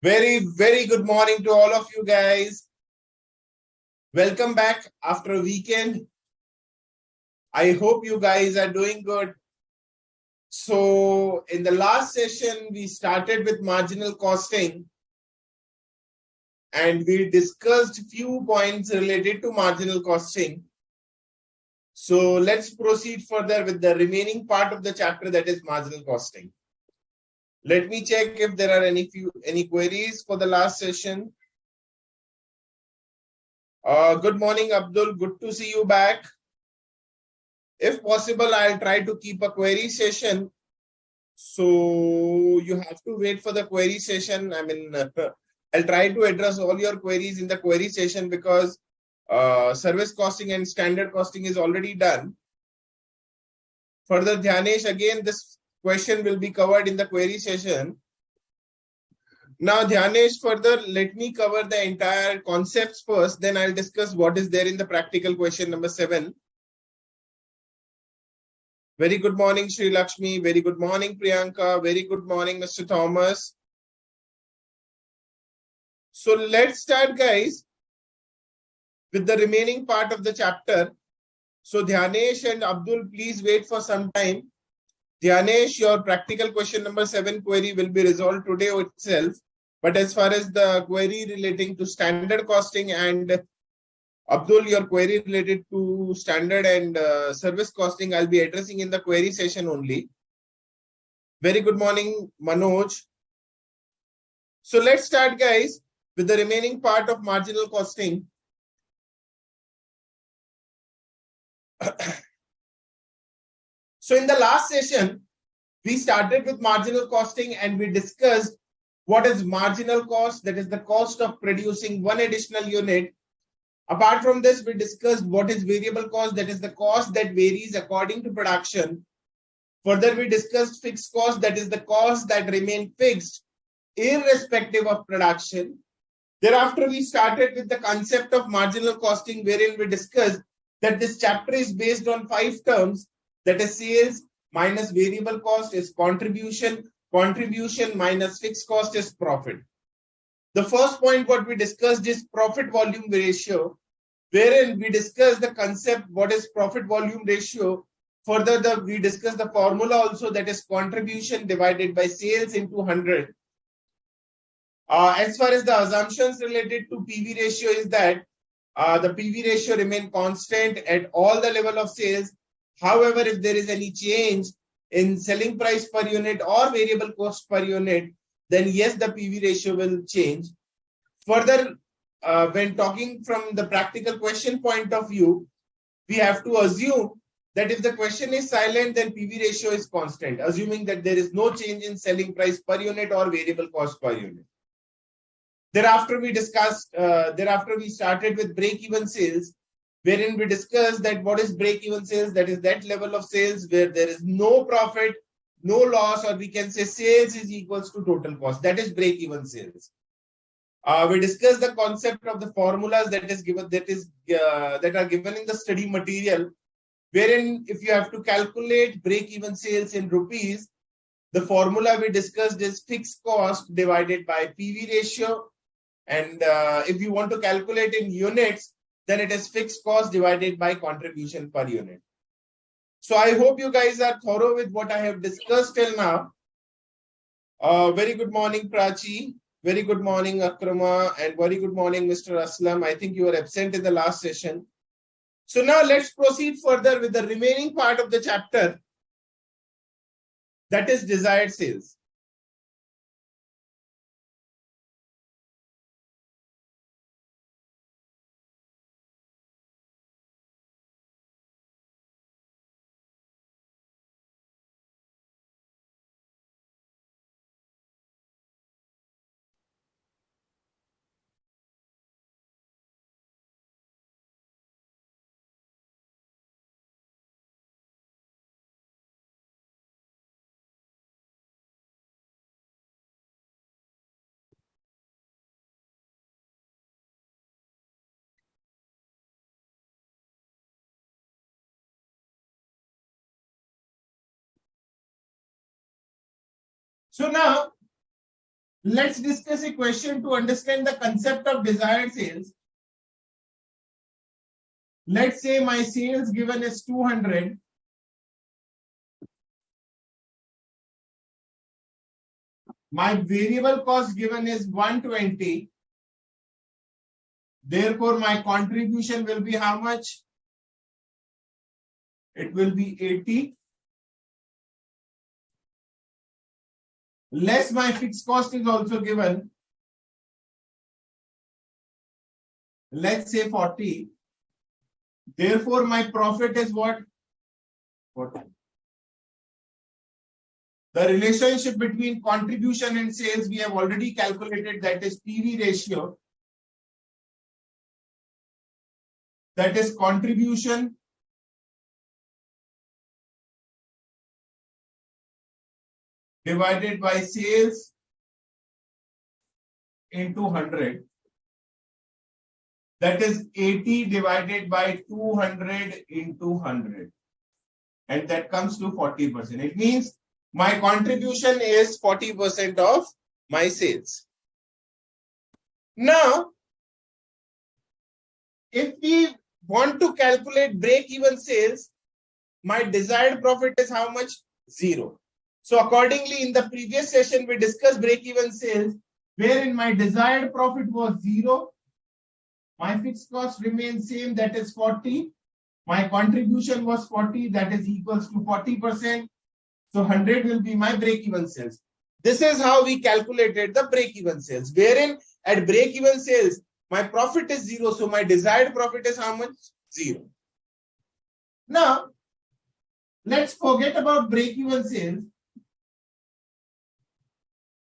Very good morning to all of you guys. Welcome back after a weekend. I hope you guys are doing good. So in the last session, we started with marginal costing and we discussed few points related to marginal costing. So let's proceed further with the remaining part of the chapter, that is marginal costing. Let me check if there are any queries for the last session. Good morning, Abdul. Good to see you back. If possible, I'll try to keep a query session. So you have to wait for the query session. I'll try to address all your queries in the query session because service costing and standard costing is already done. Further, Dhyanesh, again, this question will be covered in the query session. Now, Dhyanesh, further, let me cover the entire concepts first. Then I'll discuss what is there in the practical question number 7. Very good morning, Sri Lakshmi. Very good morning, Priyanka. Very good morning, Mr. Thomas. So let's start, guys, with the remaining part of the chapter. So Dhyanesh and Abdul, please wait for some time. Dhyanesh, your practical question number 7 query will be resolved today itself. But as far as the query relating to standard costing and Abdul, your query related to standard and service costing, I'll be addressing in the query session only. Very good morning, Manoj. So let's start, guys, with the remaining part of marginal costing. So in the last session, we started with marginal costing and we discussed what is marginal cost, that is the cost of producing one additional unit. Apart from this, we discussed what is variable cost, that is the cost that varies according to production. Further, we discussed fixed cost, that is the cost that remain fixed irrespective of production. Thereafter, we started with the concept of marginal costing, wherein we discussed that this chapter is based on 5 terms, that is sales minus variable cost is contribution, contribution minus fixed cost is profit. The first point what we discussed is profit volume ratio, wherein we discussed the concept what is profit volume ratio. Further, we discussed the formula also, that is contribution divided by sales into 100. As far as the assumptions related to PV ratio is that the PV ratio remain constant at all the level of sales. However, if there is any change in selling price per unit or variable cost per unit, then yes, the PV ratio will change. Further, when talking from the practical question point of view, we have to assume that if the question is silent, then PV ratio is constant, assuming that there is no change in selling price per unit or variable cost per unit. Thereafter, we started with break-even sales, wherein we discussed that what is break-even sales, that is that level of sales where there is no profit, no loss, or we can say sales is equals to total cost. That is break-even sales. We discussed the concept of the formulas that are given in the study material, wherein if you have to calculate break-even sales in rupees, the formula we discussed is fixed cost divided by PV ratio. And if you want to calculate in units, then it is fixed cost divided by contribution per unit. So I hope you guys are thorough with what I have discussed till now. Very good morning, Prachi. Very good morning, Akrama. And very good morning, Mr. Aslam. I think you were absent in the last session. So now let's proceed further with the remaining part of the chapter, that is desired sales. So now Let's discuss a question to understand the concept of desired sales. Let's say my sales given is 200. My variable cost given is 120. Therefore, my contribution will be how much? It will be 80. Less my fixed cost is also given. Let's say 40. Therefore, my profit is what? 40. The relationship between contribution and sales we have already calculated, that is PV ratio. That is contribution divided by sales into 100. That is 80 divided by 200 into 100. And that comes to 40%. It means my contribution is 40% of my sales. Now, if we want to calculate break-even sales, my desired profit is how much? 0. So accordingly, in the previous session, we discussed break-even sales, wherein my desired profit was 0. My fixed cost remains same, that is 40. My contribution was 40, that is equals to 40%. So 100 will be my break-even sales. This is how we calculated the break-even sales, wherein at break-even sales, my profit is 0. So my desired profit is how much? 0. Now, let's forget about break-even sales.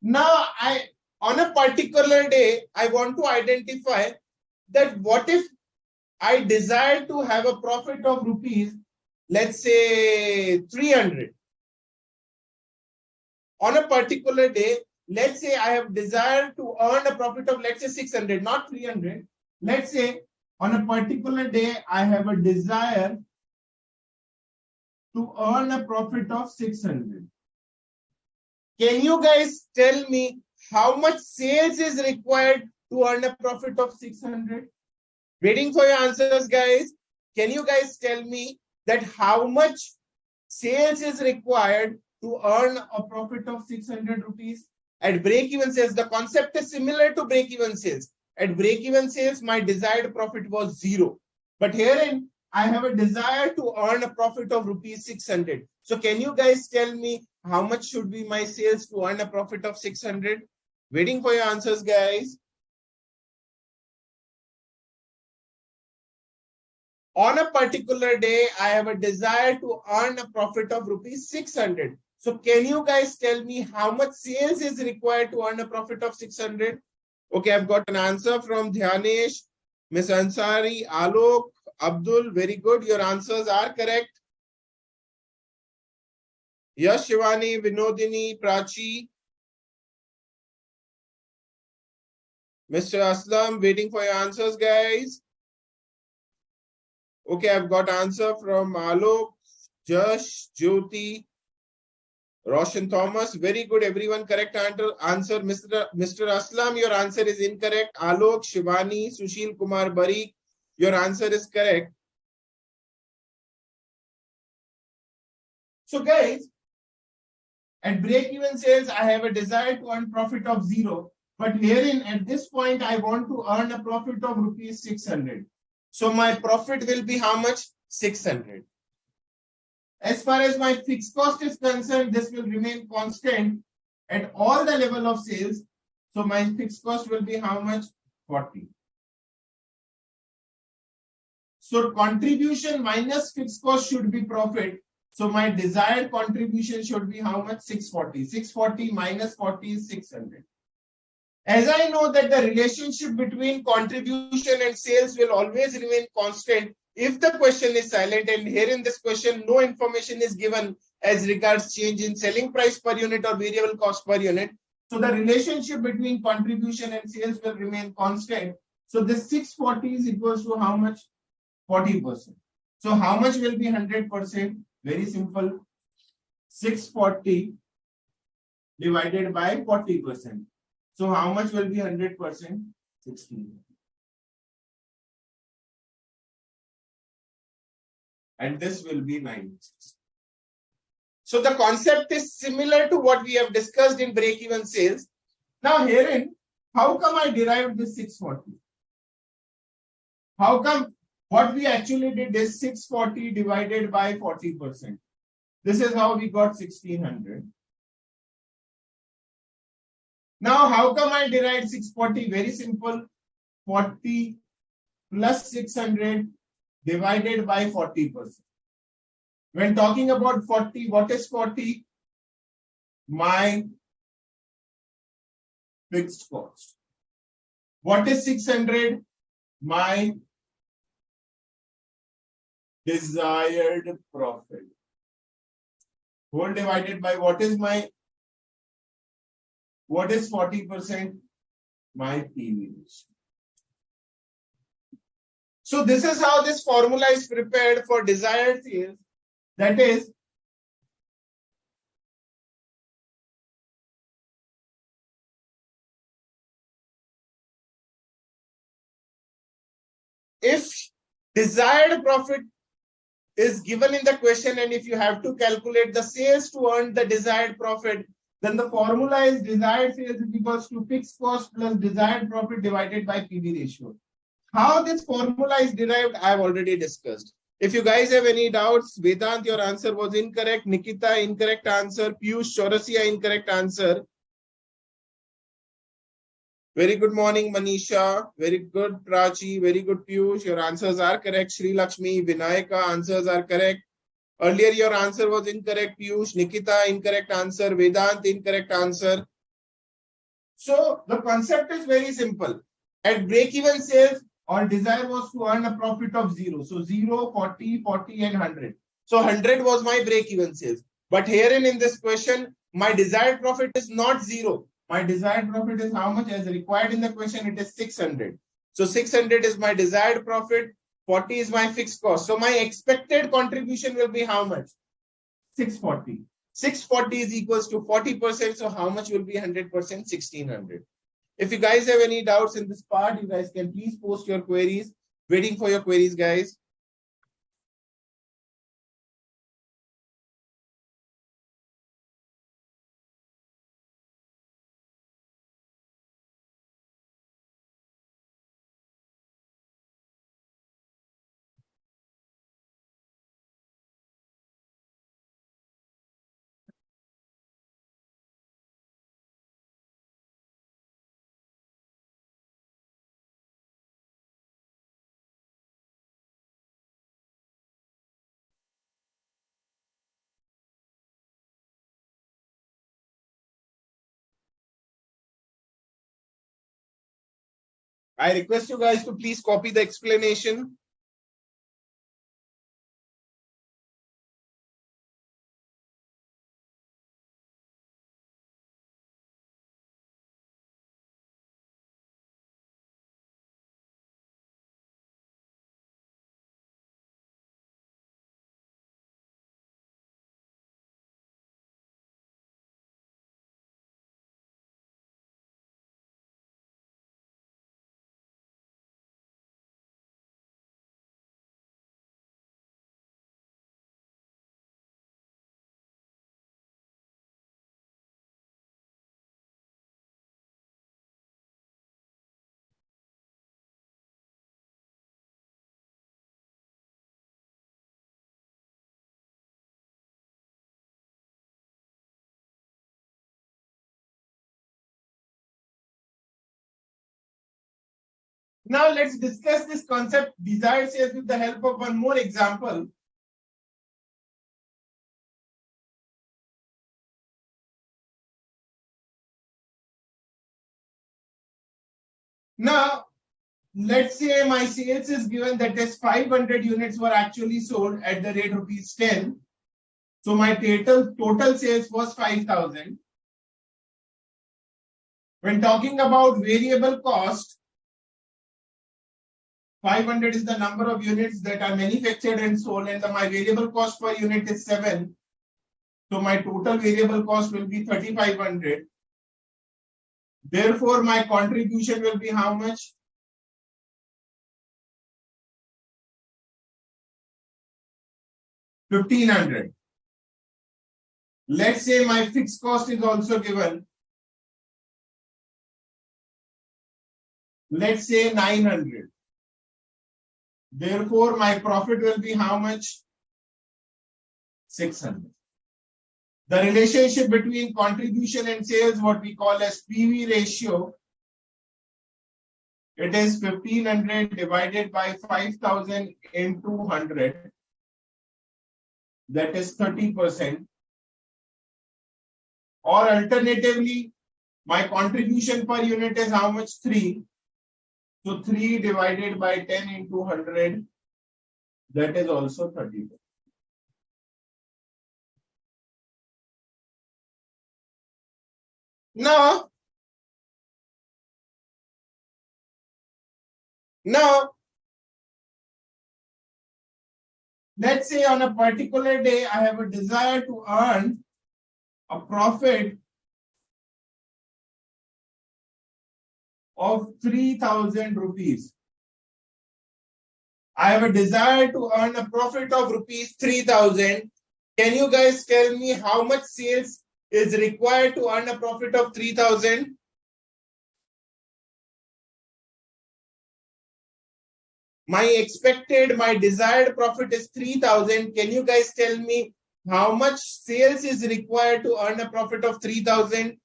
Now, on a particular day, I want to identify that what if I desire to have a profit of rupees, let's say 300. On a particular day, let's say I have desire to earn a profit of, let's say 600, not 300. Let's say on a particular day, I have a desire to earn a profit of 600. Can you guys tell me how much sales is required to earn a profit of 600? Waiting for your answers, guys. Can you guys tell me that how much sales is required to earn a profit of 600 rupees? At break-even sales, the concept is similar to break-even sales. At break-even sales, my desired profit was 0. But herein, I have a desire to earn a profit of rupees 600. So can you guys tell me how much should be my sales to earn a profit of 600? Waiting for your answers, guys. On a particular day, I have a desire to earn a profit of rupees 600. So can you guys tell me how much sales is required to earn a profit of 600? Okay, I've got an answer from Dhyanesh, Ms. Ansari, Alok, Abdul. Very good. Your answers are correct. Yash, Shivani, Vinodini, Prachi. Mr. Aslam, waiting for your answers, guys. Okay, I've got answer from Alok, Josh, Jyoti, Roshan Thomas. Very good, everyone. Correct answer. Mr. Aslam, your answer is incorrect. Alok, Shivani, Sushil Kumar Barik, your answer is correct. So guys, at break-even sales, I have a desire to earn profit of 0. But herein, at this point, I want to earn a profit of rupees 600. So my profit will be how much? 600. As far as my fixed cost is concerned, this will remain constant at all the level of sales. So my fixed cost will be how much? 40. So contribution minus fixed cost should be profit. So my desired contribution should be how much? 640. 640 minus 40 is 600. As I know that the relationship between contribution and sales will always remain constant if the question is silent, and here in this question, no information is given as regards change in selling price per unit or variable cost per unit. So the relationship between contribution and sales will remain constant. So this 640 is equals to how much? 40%. So how much will be 100%? Very simple. 640 divided by 40%. So how much will be 100%? 16. And this will be 9. So the concept is similar to what we have discussed in break-even sales. Now herein, how come I derived this 640? How come what we actually did is 640 divided by 40%. This is how we got 1600. Now how come I derived 640? Very simple. 40 plus 600 divided by 40%. When talking about 40, what is 40? My fixed cost. What is 600? My desired profit. Whole divided by what is 40%? My PV ratio. So this is how this formula is prepared for desired sales. That is, if desired profit is given in the question and if you have to calculate the sales to earn the desired profit, then the formula is desired sales is equals to fixed cost plus desired profit divided by PV ratio. How this formula is derived, I have already discussed. If you guys have any doubts, Vedant, your answer was incorrect. Nikita, incorrect answer. Piyush, Chaurasia, incorrect answer. Very good morning, Manisha. Very good, Prachi. Very good, Piyush. Your answers are correct. Sri Lakshmi, Vinayaka, answers are correct. Earlier, your answer was incorrect, Piyush. Nikita, incorrect answer. Vedant, incorrect answer. So, the concept is very simple. At break-even sales, our desire was to earn a profit of 0. So, 0, 40, 40 and 100. So, 100 was my break-even sales. But herein in this question, my desired profit is not 0. My desired profit is how much? As required in the question, it is 600. So, 600 is my desired profit. 40 is my fixed cost. So, my expected contribution will be how much? 640. 640 is equals to 40%. So, how much will be 100%? 1600. If you guys have any doubts in this part, you guys can please post your queries. Waiting for your queries, guys. I request you guys to please copy the explanation. Now let's discuss this concept desired sales with the help of one more example. Now, let's say my sales is given that is 500 units were actually sold at the rate rupees 10. So my total sales was 5,000. When talking about variable cost, 500 is the number of units that are manufactured and sold, and my variable cost per unit is 7. So my total variable cost will be 3,500. Therefore, my contribution will be how much? 1,500. Let's say my fixed cost is also given. Let's say 900. Therefore, my profit will be how much? 600. The relationship between contribution and sales, what we call as PV ratio, it is 1,500 divided by 5,000 into 100. That is 30%. Or alternatively, my contribution per unit is how much? 3. So 3 divided by 10 into 100, that is also 30%. Now, let's say on a particular day, I have a desire to earn a profit of 3,000 rupees. I have a desire to earn a profit of rupees 3,000. Can you guys tell me how much sales is required to earn a profit of 3,000? My desired profit is 3,000. Can you guys tell me how much sales is required to earn a profit of 3,000?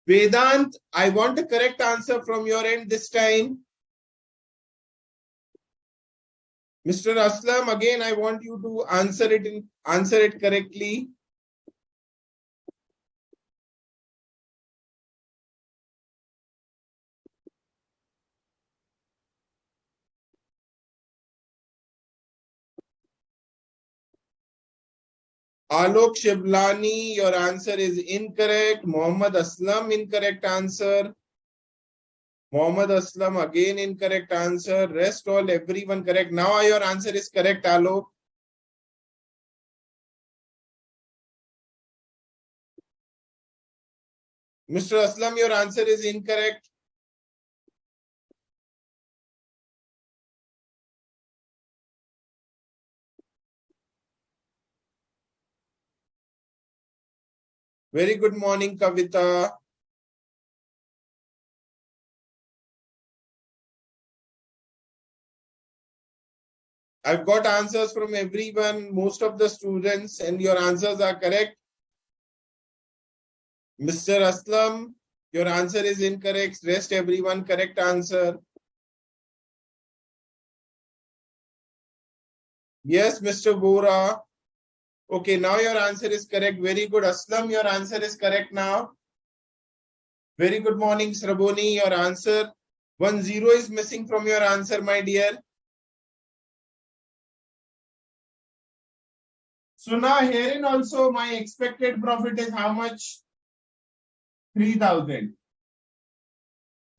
Vedant, I want a correct answer from your end this time. Mr. Aslam, again, I want you to answer it correctly. Alok Shiblani, your answer is incorrect. Mohammad Aslam, incorrect answer. Mohammad Aslam, again incorrect answer. Rest all, everyone correct. Now your answer is correct, Alok. Mr. Aslam, your answer is incorrect. Very good morning, Kavita. I've got answers from everyone, most of the students, and your answers are correct. Mr. Aslam, your answer is incorrect. Rest everyone, correct answer. Yes, Mr. Bora. Okay, now your answer is correct. Very good. Aslam, your answer is correct now. Very good morning, Sraboni. Your answer. 10 is missing from your answer, my dear. So now herein also my expected profit is how much? 3,000.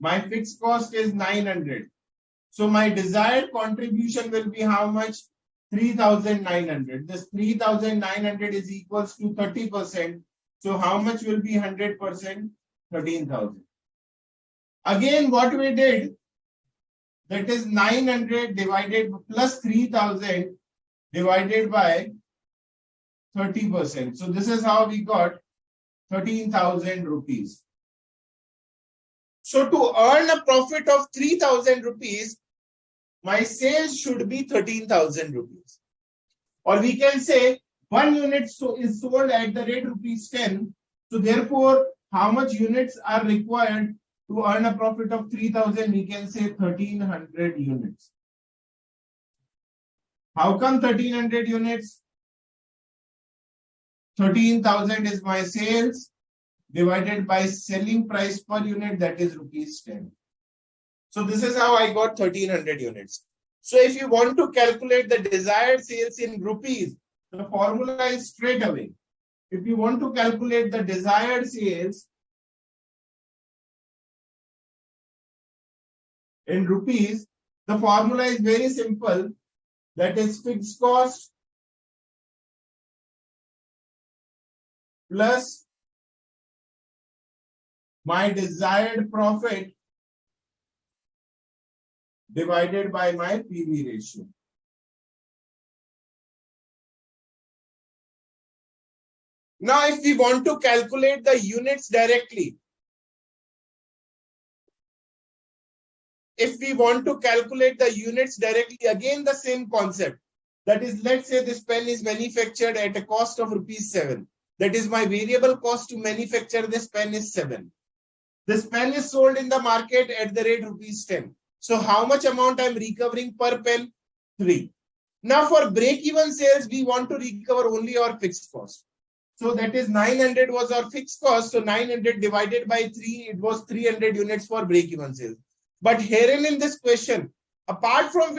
My fixed cost is 900. So my desired contribution will be how much? 3,900. This 3,900 is equals to 30%. So how much will be 100%? 13,000. Again, what we did, that is 900 divided plus 3,000 divided by 30%. So this is how we got 13,000 rupees. So to earn a profit of 3,000 rupees, my sales should be 13,000 rupees. Or we can say 1 unit is sold at the rate rupees 10. So therefore, how much units are required to earn a profit of 3,000? We can say 1,300 units. How come 1,300 units? 13,000 is my sales divided by selling price per unit, that is rupees 10. So this is how I got 1,300 units. So if you want to calculate the desired sales in rupees, the formula is straight away. If you want to calculate the desired sales in rupees, the formula is very simple. That is fixed cost plus my desired profit divided by my PV ratio. Now, if we want to calculate the units directly, again the same concept. That is, let's say this pen is manufactured at a cost of ₹7. That is, my variable cost to manufacture this pen is 7. This pen is sold in the market at the rate ₹10. So how much amount I'm recovering per pen? 3. Now for break-even sales, we want to recover only our fixed cost. So that is 900 was our fixed cost. So 900 divided by 3, it was 300 units for break-even sales. But herein in this question, apart from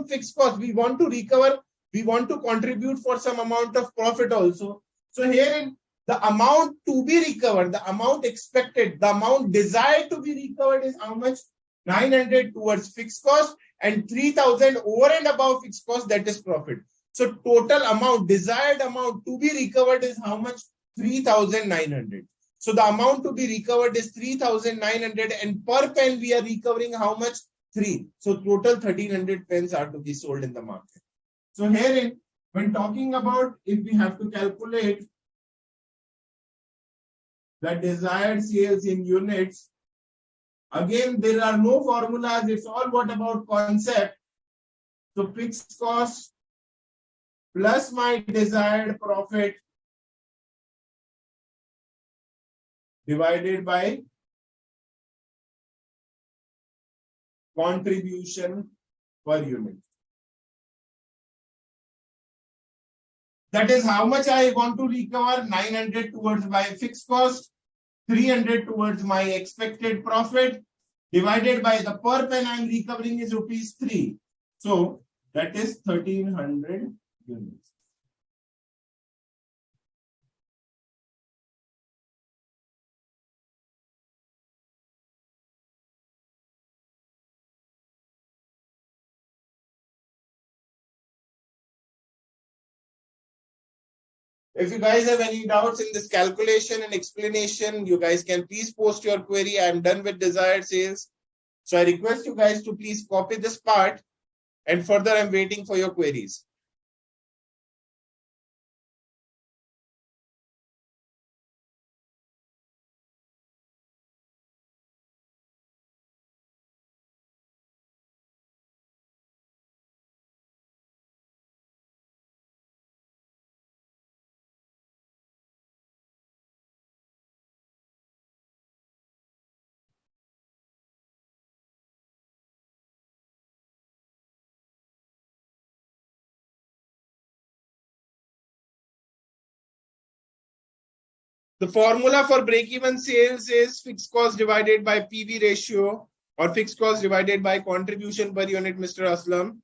fixed cost, we want to recover, we want to contribute for some amount of profit also. So herein, the amount to be recovered, the amount expected, the amount desired to be recovered is how much? 900 towards fixed cost and 3,000 over and above fixed cost, that is profit. So total amount, desired amount to be recovered is how much? 3,900. So the amount to be recovered is 3,900 and per pen we are recovering how much? 3. So total 1,300 pens are to be sold in the market. So herein, when talking about if we have to calculate the desired sales in units, again, there are no formulas. It's all what about concept. So fixed cost plus my desired profit divided by contribution per unit. That is how much I want to recover. 900 towards my fixed cost, 300 towards my expected profit, divided by the per pen I am recovering is ₹3. So that is 1,300 units. If you guys have any doubts in this calculation and explanation, you guys can please post your query. I am done with desired sales. So I request you guys to please copy this part, and further I'm waiting for your queries. The formula for break-even sales is fixed cost divided by PV ratio or fixed cost divided by contribution per unit, Mr. Aslam.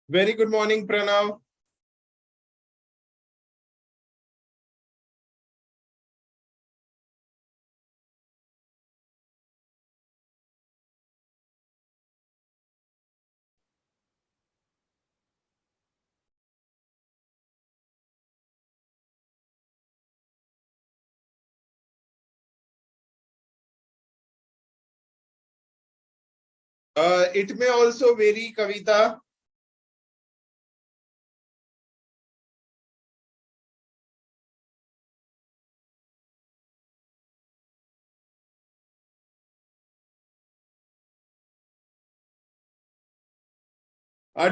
Very good morning, Pranav. It may also vary, Kavita.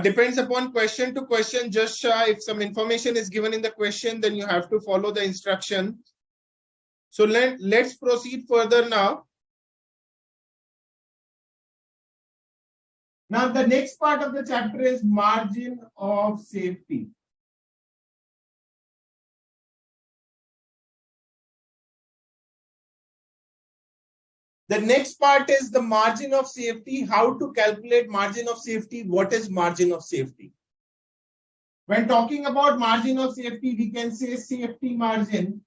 Depends upon question to question. Just if some information is given in the question, then you have to follow the instruction. So let's proceed further now. Now, the next part of the chapter is margin of safety. The next part is the margin of safety, how to calculate margin of safety, what is margin of safety. When talking about margin of safety, we can say safety margin,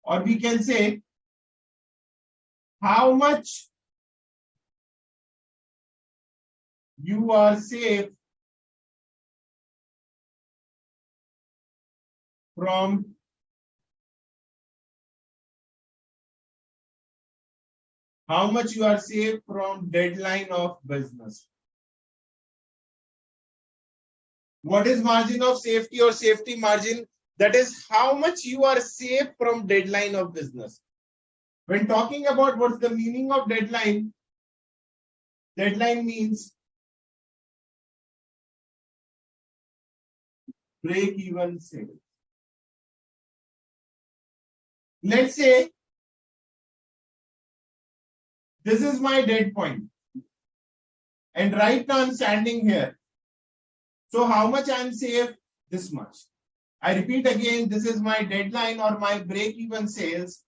or we can say how much you are safe from deadline of business. What is margin of safety or safety margin? That is how much you are safe from deadline of business. When talking about what's the meaning of deadline, deadline means break-even sales. Let's say this is my dead point, and right now I'm standing here. So how much I'm safe? This much. I repeat again, this is my deadline or my break-even sales.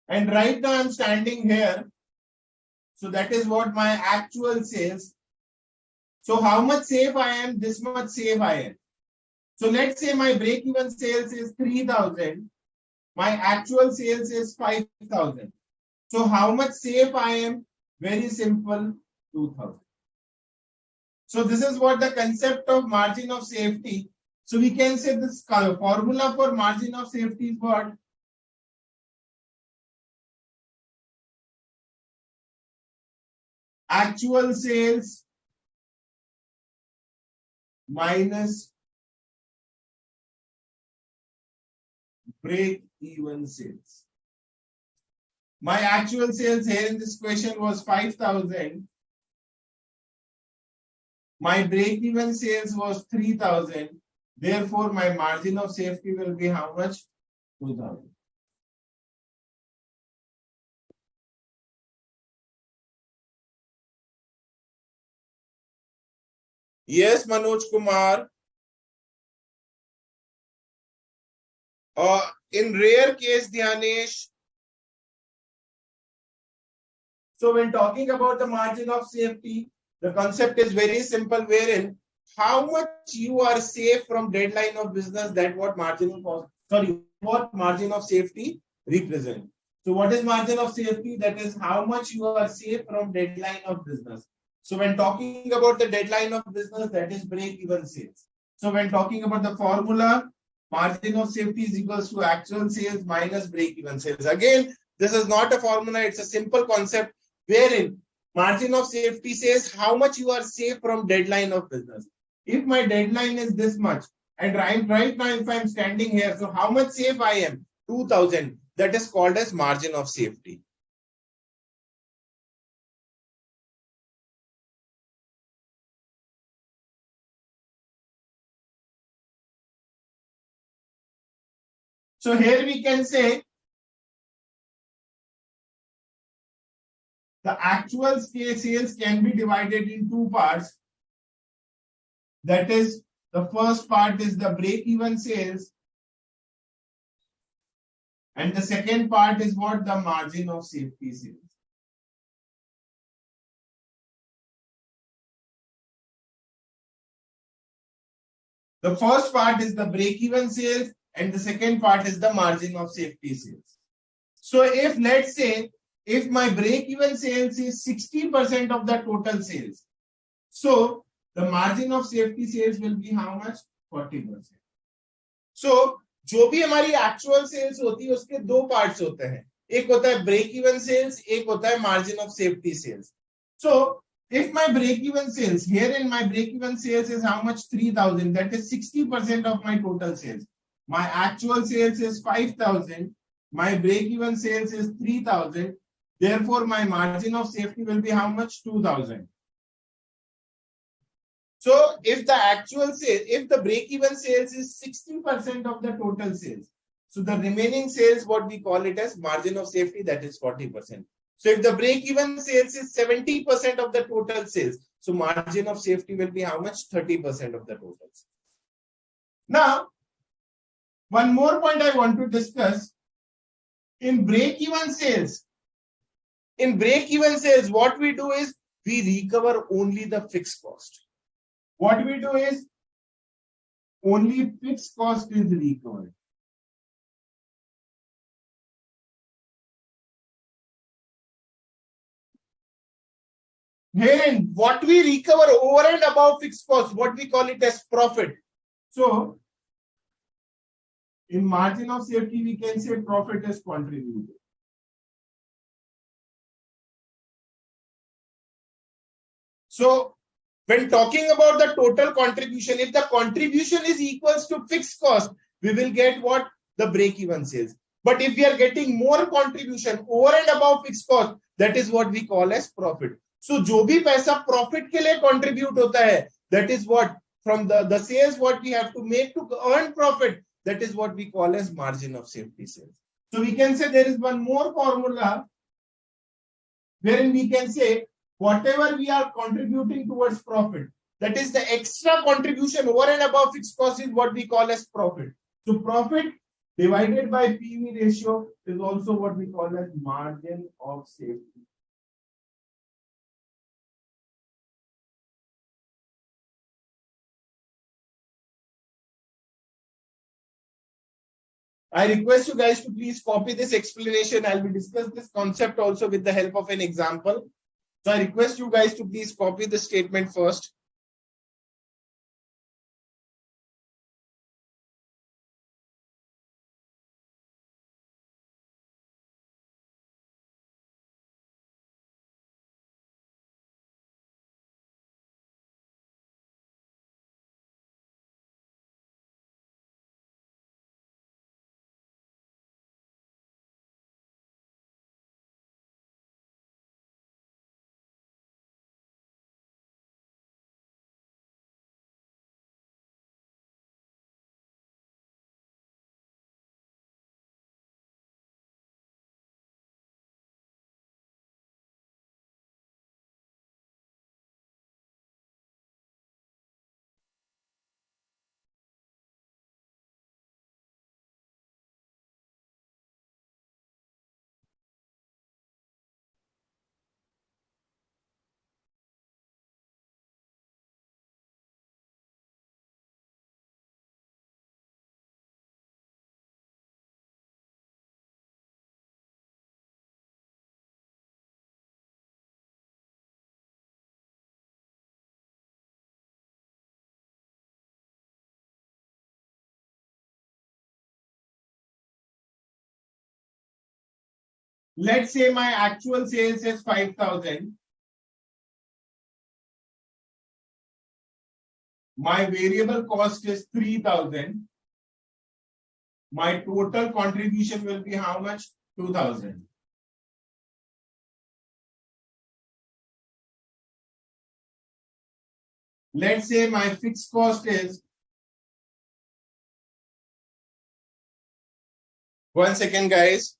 And right now I'm standing here. So that is what my actual sales. So how much safe I am? This much safe I am. So let's say my break-even sales is 3,000. My actual sales is 5,000. So how much safe I am? Very simple, 2,000. So this is what the concept of margin of safety. So we can say this formula for margin of safety is what? Actual sales minus break-even sales. My actual sales here in this question was 5,000. My break-even sales was 3,000. Therefore, my margin of safety will be how much? 2,000. Yes, Manoj Kumar. In rare case, Dhyanesh. So when talking about the margin of safety, the concept is very simple, wherein how much you are safe from deadline of business, that what what margin of safety represent. So what is margin of safety? That is how much you are safe from deadline of business. So when talking about the deadline of business, that is break-even sales. So when talking about the formula, margin of safety is equals to actual sales minus break-even sales. Again, this is not a formula, it's a simple concept wherein margin of safety says how much you are safe from deadline of business. If my deadline is this much, and right now if I'm standing here, so how much safe I am? 2,000. That is called as margin of safety. So here we can say the actual sales can be divided in two parts. That is, the first part is the break-even sales, and the second part is what? The margin of safety sales. The first part is the break-even sales and the second part is the margin of safety sales. So if let's say, if my break-even sales is 60% of the total sales, so the margin of safety sales will be how much? 40%. So जो भी हमारी actual sales होती है उसके दो parts होते हैं, एक होता है ब्रेक इवन सेल्स, एक होता है margin of safety sales. So if my break even sales, herein my break even sales is how much? 3,000, that is 60% of my total sales. My actual sales is 5,000, my break even sales is 3,000, therefore my margin of safety will be how much? 2,000. So if the actual sale, if the break-even sales is 60% of the total sales, so the remaining sales, what we call it as margin of safety, that is 40%. So if the break-even sales is 70% of the total sales, so margin of safety will be how much? 30% of the total sales. Now, one more point I want to discuss. In break-even sales, what we do is we recover only the fixed cost. What we do is only fixed cost is recovered. Herein, what we recover over and above fixed cost, what we call it as profit. So, in margin of safety, we can say profit is contributed. So, when talking about the total contribution, if the contribution is equals to fixed cost, we will get what? The break-even sales. But if we are getting more contribution over and above fixed cost, that is what we call as profit. So, जो भी पैसा profit के लिए contribute होता है, that is what from the sales what we have to make to earn profit, that is what we call as margin of safety sales. So, we can say there is one more formula wherein we can say whatever we are contributing towards profit, that is the extra contribution over and above fixed cost, is what we call as profit. So profit divided by PV ratio is also what we call as margin of safety. I request you guys to please copy this explanation. I'll be discussing this concept also with the help of an example. So I request you guys to please copy the statement first. Let's say my actual sales is 5,000. My variable cost is 3,000. My total contribution will be how much? 2,000. Let's say my fixed cost is, one second guys.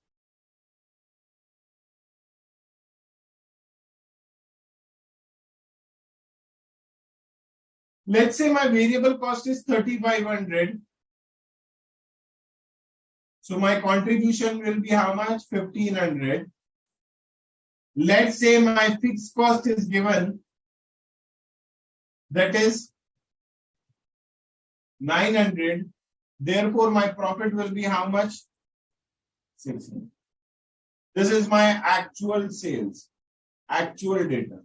Let's say my variable cost is 3,500. So my contribution will be how much? 1,500. Let's say my fixed cost is given, that is 900. Therefore, my profit will be how much? 600. This is my actual sales, actual data.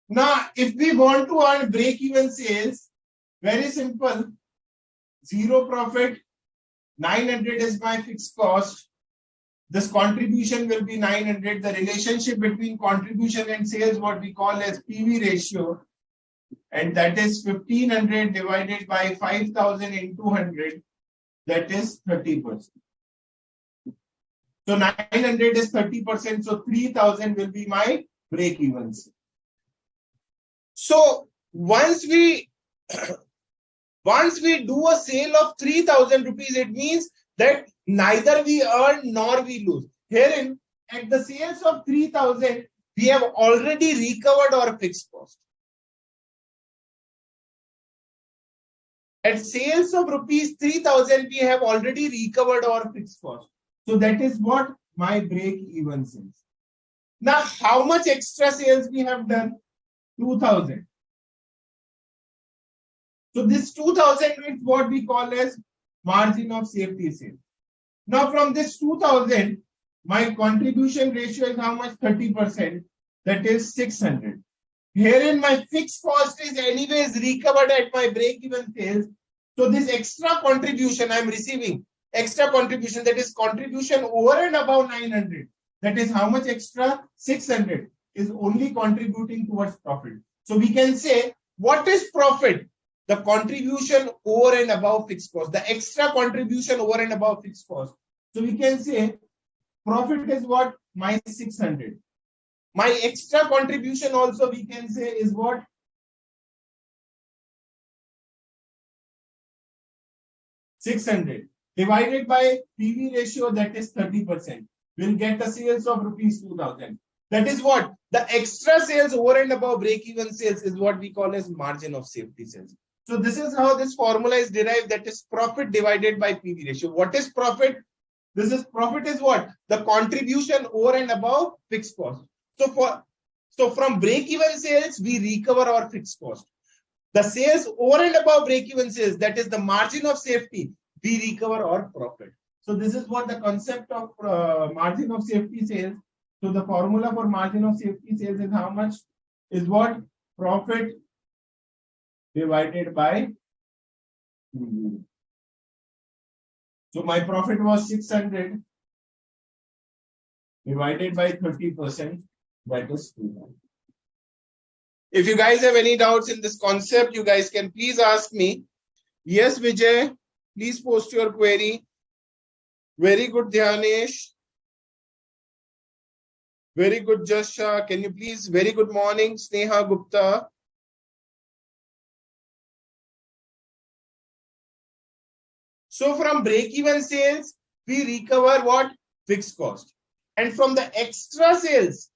Now, if we want to earn break-even sales, very simple. Zero profit, 900 is my fixed cost. This contribution will be 900. The relationship between contribution and sales, what we call as PV ratio, and that is 1500 divided by 5000 into 100, that is 30%. So 900 is 30%, so 3000 will be my break-even. So once we do a sale of 3000 rupees, it means that neither we earn nor we lose. Herein, at the sales of 3000, we have already recovered our fixed cost. At sales of rupees 3000, we have already recovered our fixed cost. So that is what my break-even sales. Now, how much extra sales we have done? 2000. So this 2000 is what we call as margin of safety sales. Now from this 2000, my contribution ratio is how much? 30%. That is 600. Herein my fixed cost is anyways recovered at my break-even sales. So this extra contribution I am receiving, extra contribution, that is contribution over and above 900. That is how much extra? 600 is only contributing towards profit. So we can say, what is profit? The contribution over and above fixed cost, the extra contribution over and above fixed cost. So we can say profit is what? My 600. My extra contribution also we can say is what? 600 divided by PV ratio, that is 30%. We'll get a sales of rupees 2000. That is what? The extra sales over and above break-even sales is what we call as margin of safety sales. So this is how this formula is derived, that is profit divided by PV ratio. What is profit? This is profit is what? The contribution over and above fixed cost. So from break-even sales, we recover our fixed cost. The sales over and above break-even sales, that is the margin of safety, we recover our profit. So this is what the concept of margin of safety sales. So the formula for margin of safety sales is how much? Is what? Profit divided by PV. So my profit was 600 divided by 30%, that is 200. If you guys have any doubts in this concept, you guys can please ask me. Yes, Vijay, please post your query. Very good, Dhyanesh. Very good, Jasha. Can you please? Very good morning, Sneha Gupta. So from break-even sales, we recover what? Fixed cost. And from the extra sales,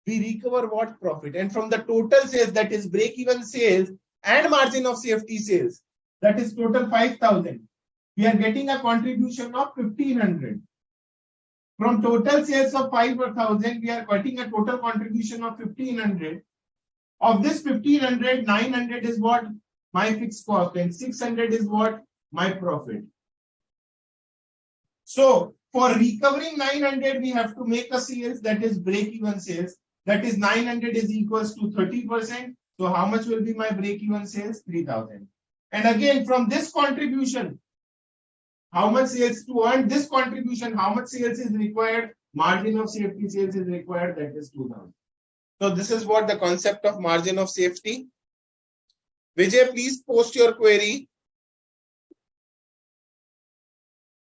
we recover what? Profit. And from the total sales, that is break-even sales and margin of safety sales, that is total 5,000. We are getting a contribution of 1,500. From total sales of 5,000, we are getting a total contribution of 1,500. Of this 1,500, 900 is what? My fixed cost, and 600 is what? My profit. So for recovering 900, we have to make a sales, that is break-even sales. That is 900 is equals to 30%. So how much will be my break-even sales? 3,000. And again, from this contribution, how much sales to earn this contribution, how much sales is required? Margin of safety sales is required, that is 2,000. So this is what the concept of margin of safety. Vijay, please post your query.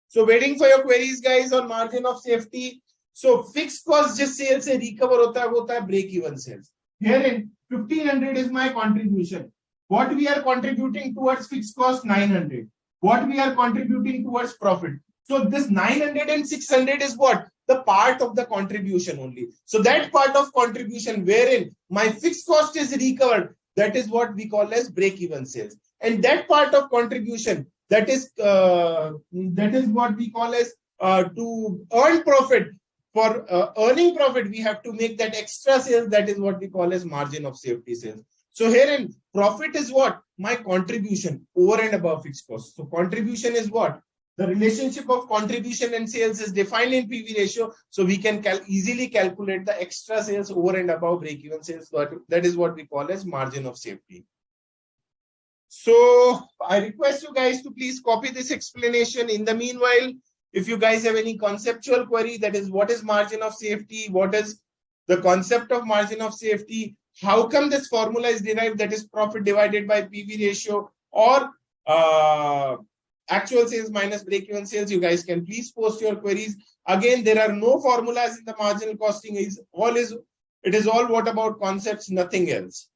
So waiting for your queries, guys, on margin of safety. So fixed cost just sales से recover होता है break even sales. Herein 1,500 is my contribution. What we are contributing towards fixed cost? 900. What we are contributing towards profit? So this 900 and 600 is what? The part of the contribution only. So that part of contribution wherein my fixed cost is recovered, that is what we call as break-even sales. And that part of contribution, that is what we call as to earn profit. For earning profit, we have to make that extra sales. That is what we call as margin of safety sales. So here in profit is what? My contribution over and above fixed cost. So contribution is what? The relationship of contribution and sales is defined in PV ratio. So we can easily calculate the extra sales over and above break-even sales. That is what we call as margin of safety. So I request you guys to please copy this explanation. In the meanwhile, if you guys have any conceptual query, that is what is margin of safety? What is the concept of margin of safety? How come this formula is derived, that is profit divided by PV ratio, or actual sales minus break-even sales? You guys can please post your queries. Again, there are no formulas in the marginal costing. It is all what about concepts, nothing else.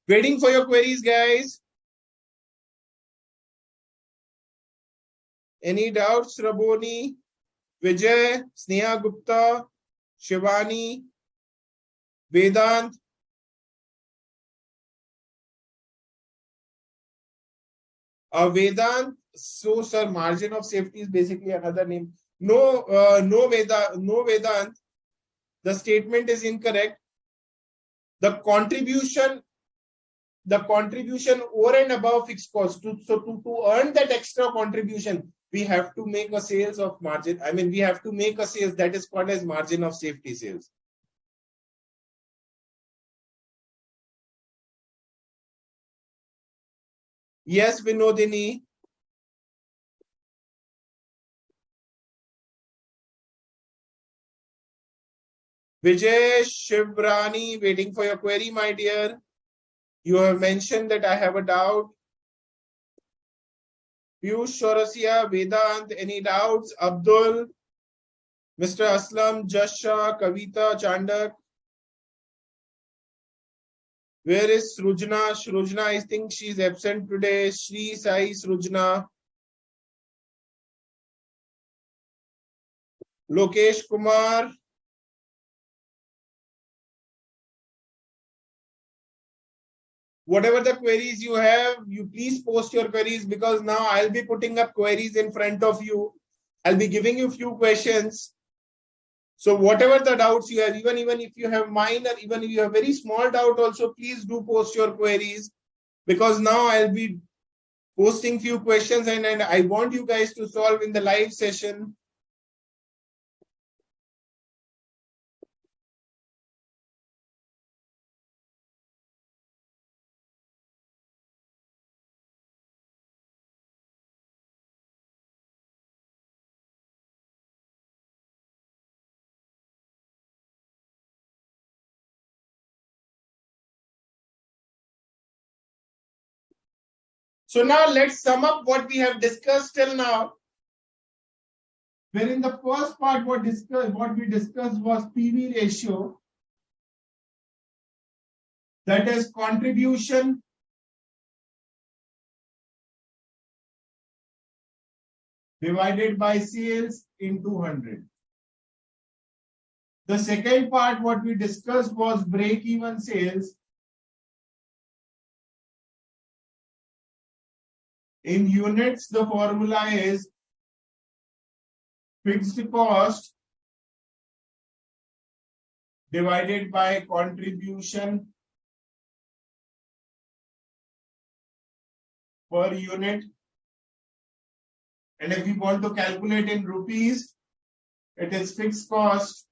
Waiting for your queries, guys. Any doubts, Raboni, Vijay, Sneha Gupta, Shivani, Vedant? Vedant, so sir, margin of safety is basically another name. No, no Vedant. The statement is incorrect. The contribution over and above fixed cost. To earn that extra contribution, we have to make a sales of margin. I mean, we have to make a sales that is called as margin of safety sales. Yes, Vinodini. Vijay Shivrani, waiting for your query, my dear. You have mentioned that I have a doubt. Piyush Chaurasia, Vedant, any doubts? Abdul, Mr. Aslam, Jasha, Kavita, Chandak. Where is Srujna? Srujna, I think she's absent today. Shri Sai Srujna. Lokesh Kumar. Whatever the queries you have, you please post your queries, because now I'll be putting up queries in front of you. I'll be giving you few questions. So whatever the doubts you have, even if you have minor, even if you have very small doubt also, please do post your queries, because now I'll be posting few questions and I want you guys to solve in the live session. So now let's sum up what we have discussed till now. Where in the first part, what we discussed was PV ratio, that is contribution divided by sales into 100. The second part, what we discussed was break-even sales. In units, the formula is fixed cost divided by contribution per unit. And if we want to calculate in rupees, it is fixed cost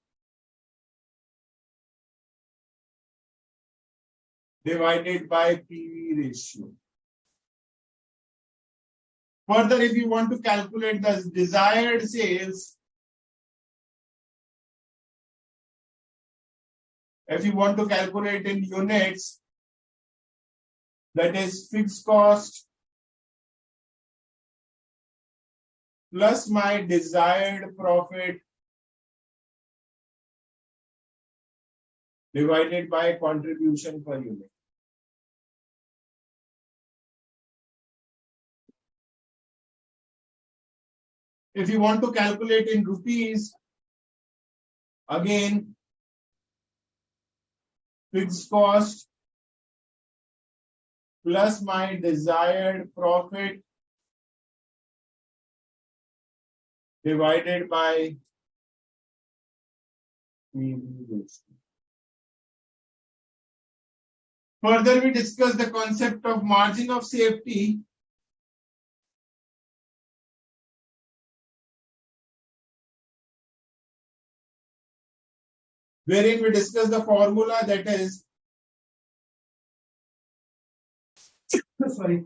divided by PV ratio. Further, if you want to calculate the desired sales, if you want to calculate in units, that is fixed cost plus my desired profit divided by contribution per unit. If you want to calculate in rupees, again, fixed cost plus my desired profit divided by PV ratio. Further, we discuss the concept of margin of safety, wherein we discuss the formula that is sorry,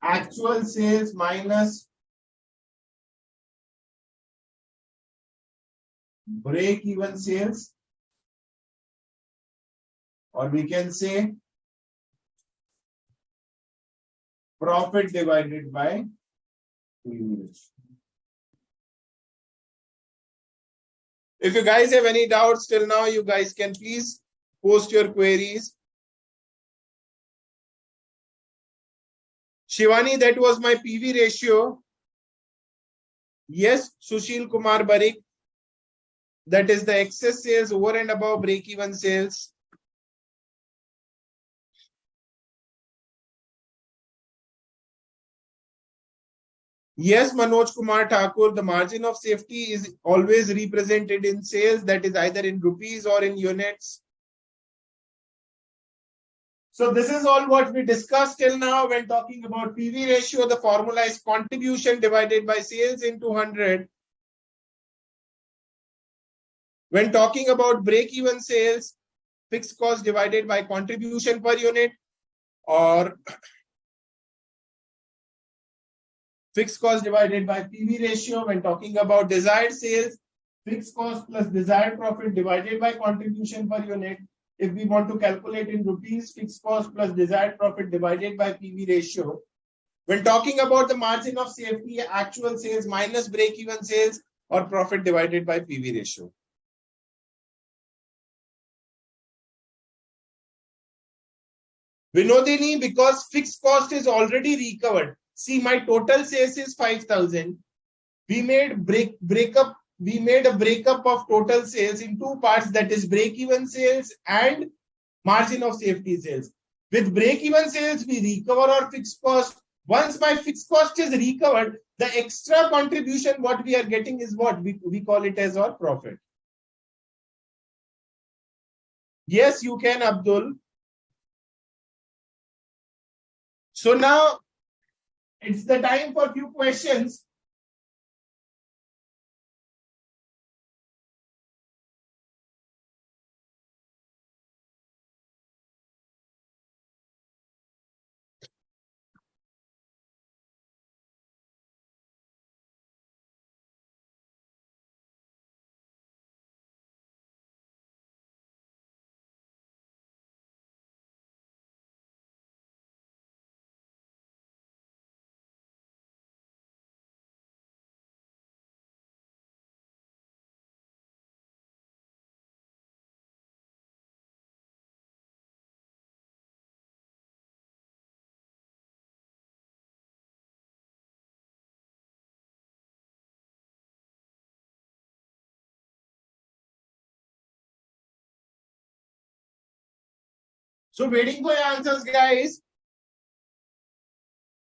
actual sales minus break-even sales, or we can say profit divided by PV ratio. If you guys have any doubts till now, you guys can please post your queries. Shivani, that was my PV ratio. Yes, Sushil Kumar Barik, that is the excess sales over and above break-even sales. Yes, Manoj Kumar Thakur, the margin of safety is always represented in sales, that is either in rupees or in units. So this is all what we discussed till now when talking about PV ratio. The formula is contribution divided by sales into 100. When talking about break-even sales, fixed cost divided by contribution per unit, or fixed cost divided by PV ratio. When talking about desired sales, fixed cost plus desired profit divided by contribution per unit. If we want to calculate in rupees, fixed cost plus desired profit divided by PV ratio. When talking about the margin of safety, actual sales minus break-even sales, or profit divided by PV ratio. Vinodini, because fixed cost is already recovered. See, my total sales is 5,000. We made a breakup of total sales in two parts, that is break-even sales and margin of safety sales. With break-even sales, we recover our fixed cost. Once my fixed cost is recovered, the extra contribution what we are getting is what we call it as our profit. Yes, you can, Abdul. So now it's the time for a few questions. So waiting for your answers, guys.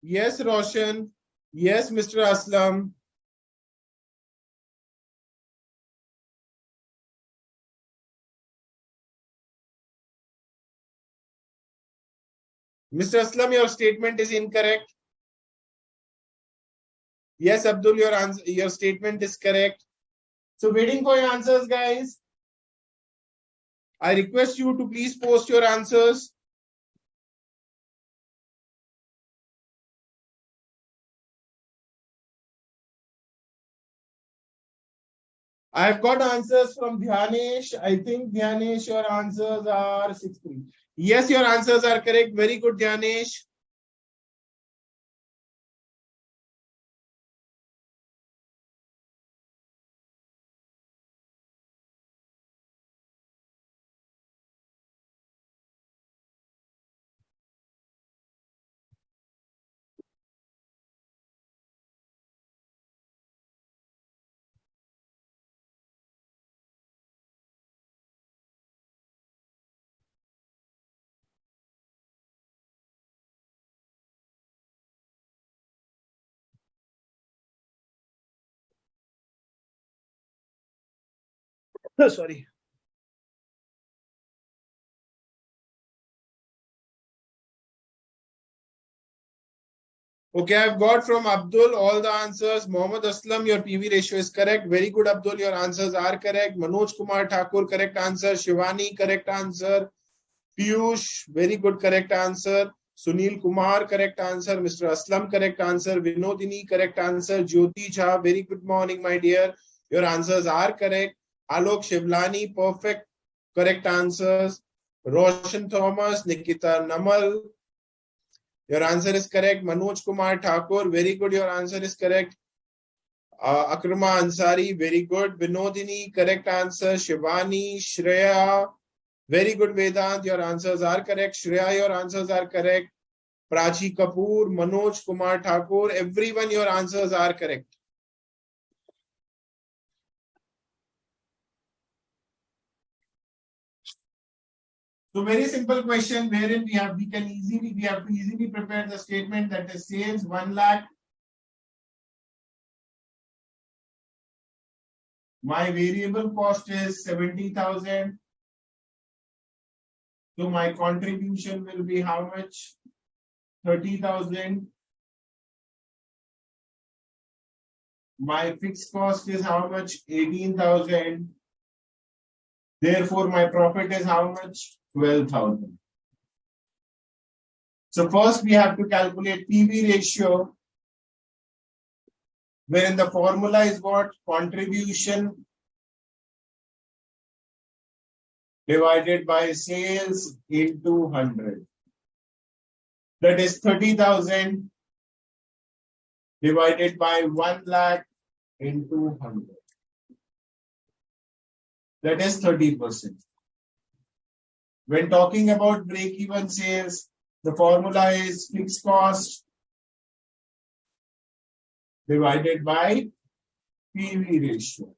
Yes, Roshan. Yes, Mr. Aslam. Mr. Aslam, your statement is incorrect. Yes, Abdul, your statement is correct. So waiting for your answers, guys. I request you to please post your answers. I have got answers from Dhyanesh. I think Dhyanesh, your answers are 6-3. Yes, your answers are correct. Very good, Dhyanesh. Sorry. Okay, I've got from Abdul all the answers. Mohammad Aslam, your PV ratio is correct. Very good, Abdul. Your answers are correct. Manoj Kumar Thakur, correct answer. Shivani, correct answer. Piyush, very good, correct answer. Sunil Kumar, correct answer. Mr. Aslam, correct answer. Vinodini, correct answer. Jyoti Jha, very good morning, my dear. Your answers are correct. Alok Shivlani, perfect, correct answers. Roshan Thomas, Nikita Namal, your answer is correct. Manoj Kumar Thakur, very good. Your answer is correct. Akrama Ansari, very good. Vinodini, correct answer. Shivani, Shreya, very good. Vedant, your answers are correct. Shreya, your answers are correct. Prachi Kapoor, Manoj Kumar Thakur, everyone, your answers are correct. So very simple question wherein we have to easily prepare the statement that is sales 1 lakh. My variable cost is 70,000. So my contribution will be how much? 30,000. My fixed cost is how much? 18,000. Therefore, my profit is how much? 12,000. So first we have to calculate PV ratio, wherein the formula is what? Contribution divided by sales into 100. That is 30,000 divided by 1 lakh into 100. That is 30%. When talking about break-even sales, the formula is fixed cost divided by PV ratio.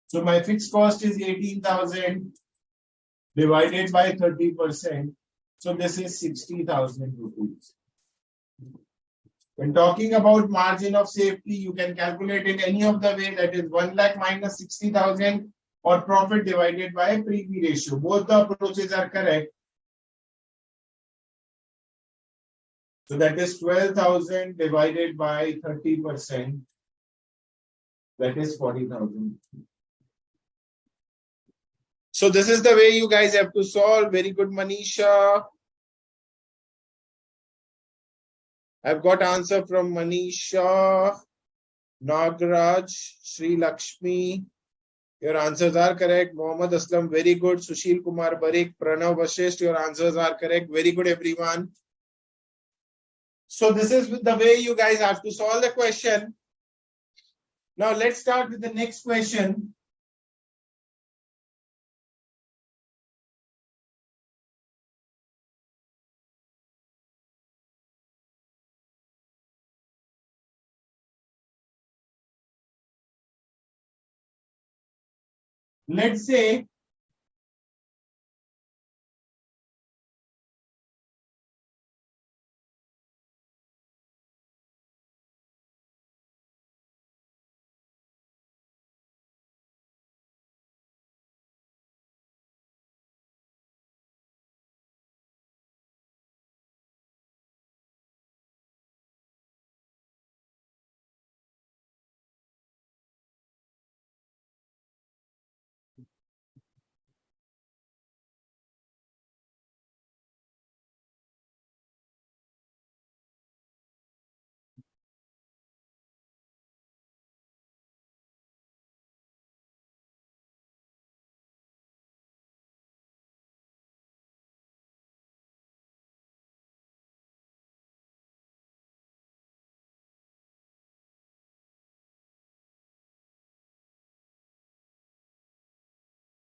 So my fixed cost is 18,000 divided by 30%. So this is 60,000 rupees. When talking about margin of safety, you can calculate it any of the way, that is 1 lakh minus 60,000 or profit divided by PV ratio. Both the approaches are correct. So that is 12,000 divided by 30%. That is 40,000. So this is the way you guys have to solve. Very good, Manisha. I've got answer from Manisha, Nagraj, Sri Lakshmi. Your answers are correct. Mohammad Aslam, very good. Sushil Kumar Barik, Pranav Vashisht, your answers are correct. Very good, everyone. So this is the way you guys have to solve the question. Now let's start with the next question. Let's say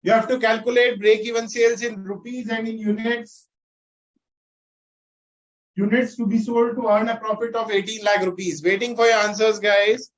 you have to calculate break-even sales in rupees and in units. Units to be sold to earn a profit of 18 lakh rupees. Waiting for your answers, guys.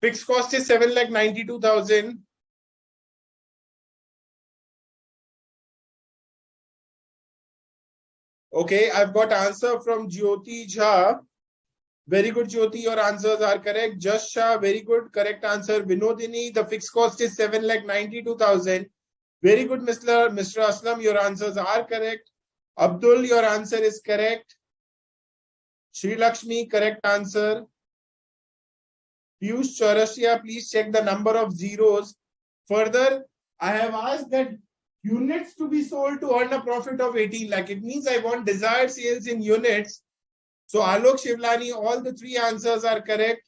Fixed cost is 7,92,000. Okay, I've got answer from Jyoti Jha. Very good, Jyoti. Your answers are correct. Just Shah, very good. Correct answer. Vinodini, the fixed cost is 7,92,000. Very good, Mr. Aslam. Your answers are correct. Abdul, your answer is correct. Sri Lakshmi, correct answer. Piyush Chaurasia, please check the number of zeros. Further, I have asked that units to be sold to earn a profit of 18 lakh. It means I want desired sales in units. So Alok Shivlani, all the three answers are correct.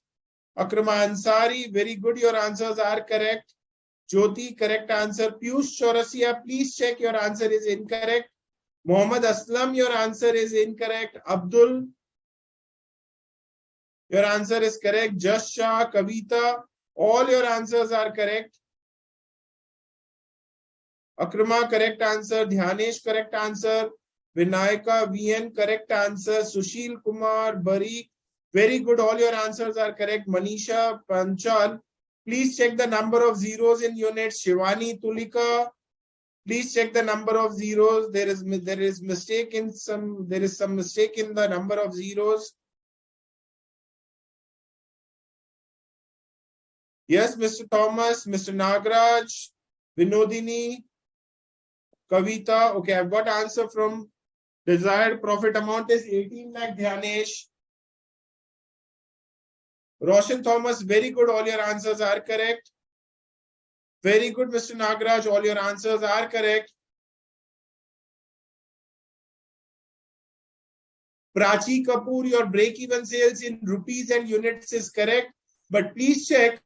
Akrama Ansari, very good. Your answers are correct. Jyoti, correct answer. Piyush Chaurasia, please check your answer is incorrect. Mohammad Aslam, your answer is incorrect. Abdul, your answer is correct. Just Shah, Kavita, all your answers are correct. Akrama, correct answer. Dhyanesh, correct answer. Vinayaka, VN, correct answer. Sushil Kumar, Bari, very good. All your answers are correct. Manisha, Panchal, please check the number of zeros in units. Shivani, Tulika, please check the number of zeros. There is some mistake in the number of zeros. Yes, Mr. Thomas, Mr. Nagraj, Vinodini, Kavita. Okay, I've got answer from desired profit amount is 18 lakh. Dhyanesh. Roshan Thomas, very good. All your answers are correct. Very good, Mr. Nagraj. All your answers are correct. Prachi Kapoor, your break-even sales in rupees and units is correct. But please check.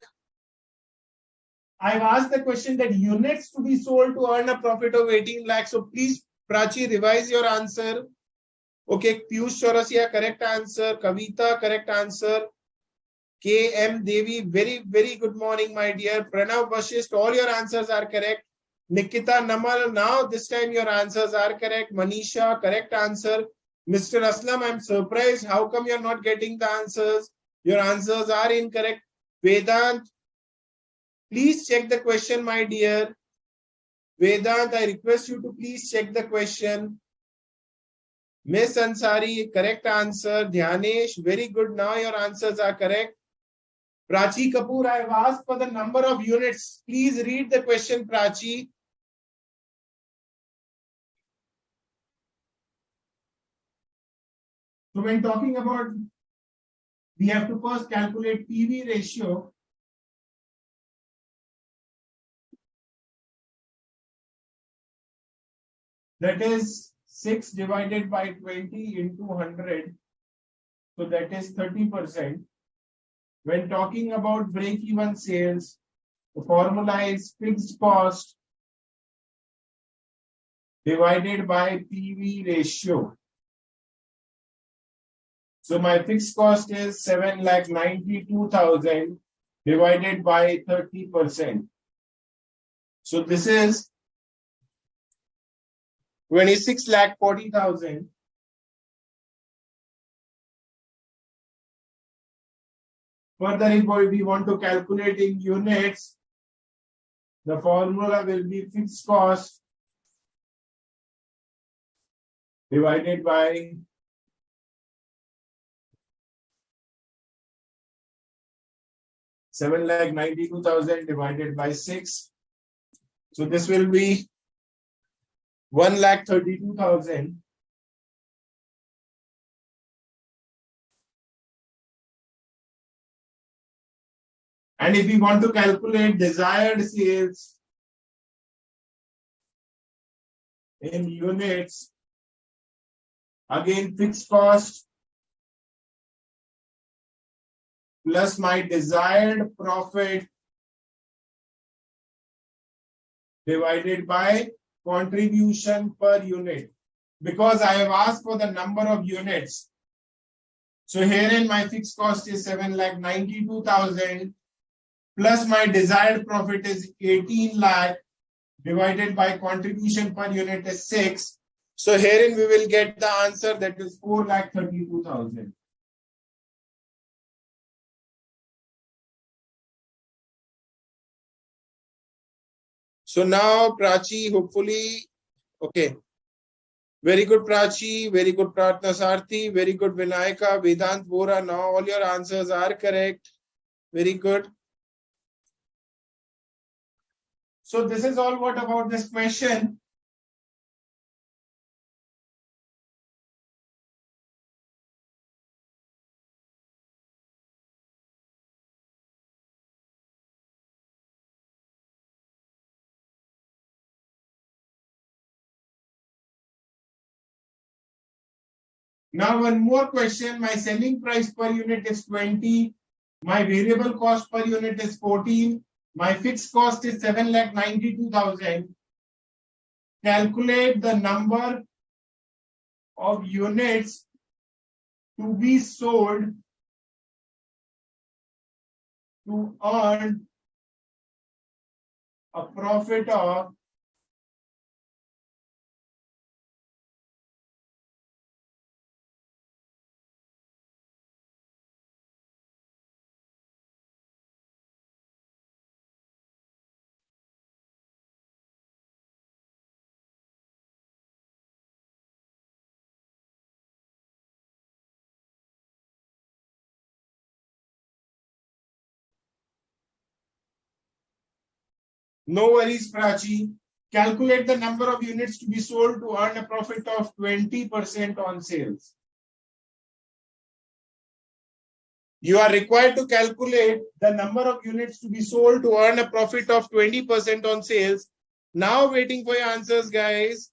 I've asked the question that units to be sold to earn a profit of 18 lakhs. So please, Prachi, revise your answer. Okay, Piyush Chaurasia, correct answer. Kavita, correct answer. KM Devi, very, very good morning, my dear. Pranav Vashist, all your answers are correct. Nikita Namal, now this time your answers are correct. Manisha, correct answer. Mr. Aslam, I'm surprised. How come you're not getting the answers? Your answers are incorrect. Vedant, please check the question, my dear. Vedant, I request you to please check the question. Miss Ansari, correct answer. Dhyanesh, very good. Now your answers are correct. Prachi Kapoor, I have asked for the number of units. Please read the question, Prachi. So when talking about, we have to first calculate PV ratio. That is 6 divided by 20 into 100. So that is 30%. When talking about break-even sales, the formula is fixed cost divided by PV ratio. So my fixed cost is 7,92,000 divided by 30%. So this is 26,40,000. Further, if we want to calculate in units, the formula will be fixed cost divided by 7,92,000 divided by 6. So this will be 1,32,000. And if we want to calculate desired sales in units, again fixed cost plus my desired profit divided by contribution per unit. Because I have asked for the number of units. So herein my fixed cost is 7,92,000 plus my desired profit is 18 lakh divided by contribution per unit is 6. So herein we will get the answer, that is 4,32,000. So now Prachi, hopefully, okay. Very good Prachi, very good Pratna Sarthi, very good Vinayaka, Vedant Bora. Now all your answers are correct. Very good. So this is all what about this question. Now one more question. My selling price per unit is 20. My variable cost per unit is 14. My fixed cost is 7,92,000. Calculate the number of units to be sold to earn a profit of no worries, Prachi. Calculate the number of units to be sold to earn a profit of 20% on sales. You are required to calculate the number of units to be sold to earn a profit of 20% on sales. Now waiting for your answers, guys.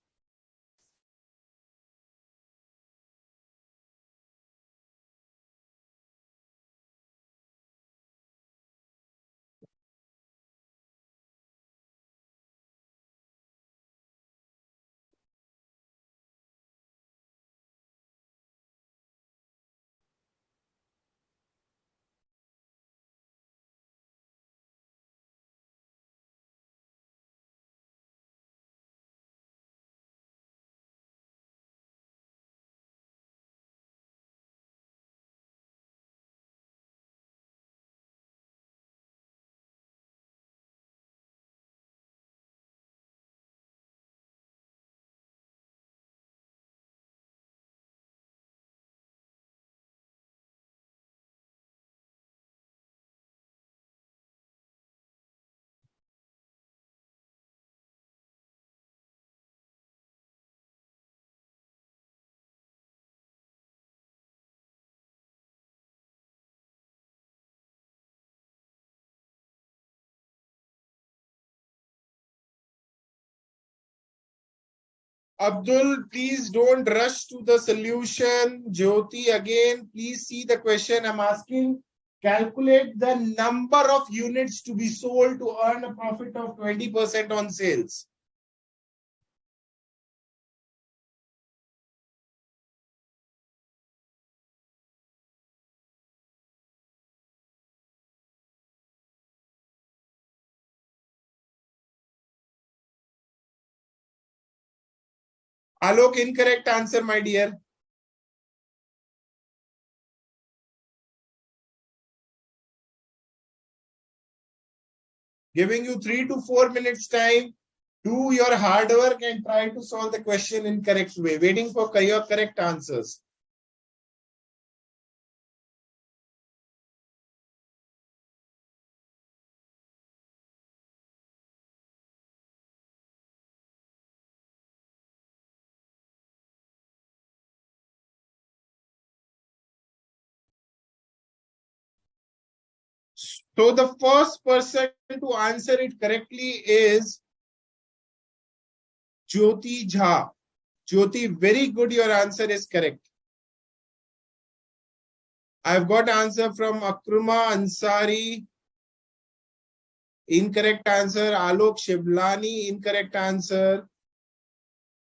Abdul, please don't rush to the solution. Jyoti, again, please see the question I'm asking. Calculate the number of units to be sold to earn a profit of 20% on sales. Alok, incorrect answer, my dear. Giving you 3 to 4 minutes time. Do your hard work and try to solve the question in correct way. Waiting for your correct answers. So the first person to answer it correctly is Jyoti Jha. Jyoti, very good. Your answer is correct. I've got answer from Akruma Ansari. Incorrect answer. Alok Shivlani. Incorrect answer.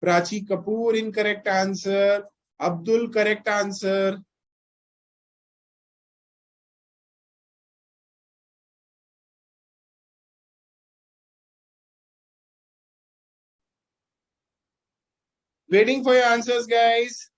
Prachi Kapoor. Incorrect answer. Abdul. Correct answer. Waiting for your answers, guys.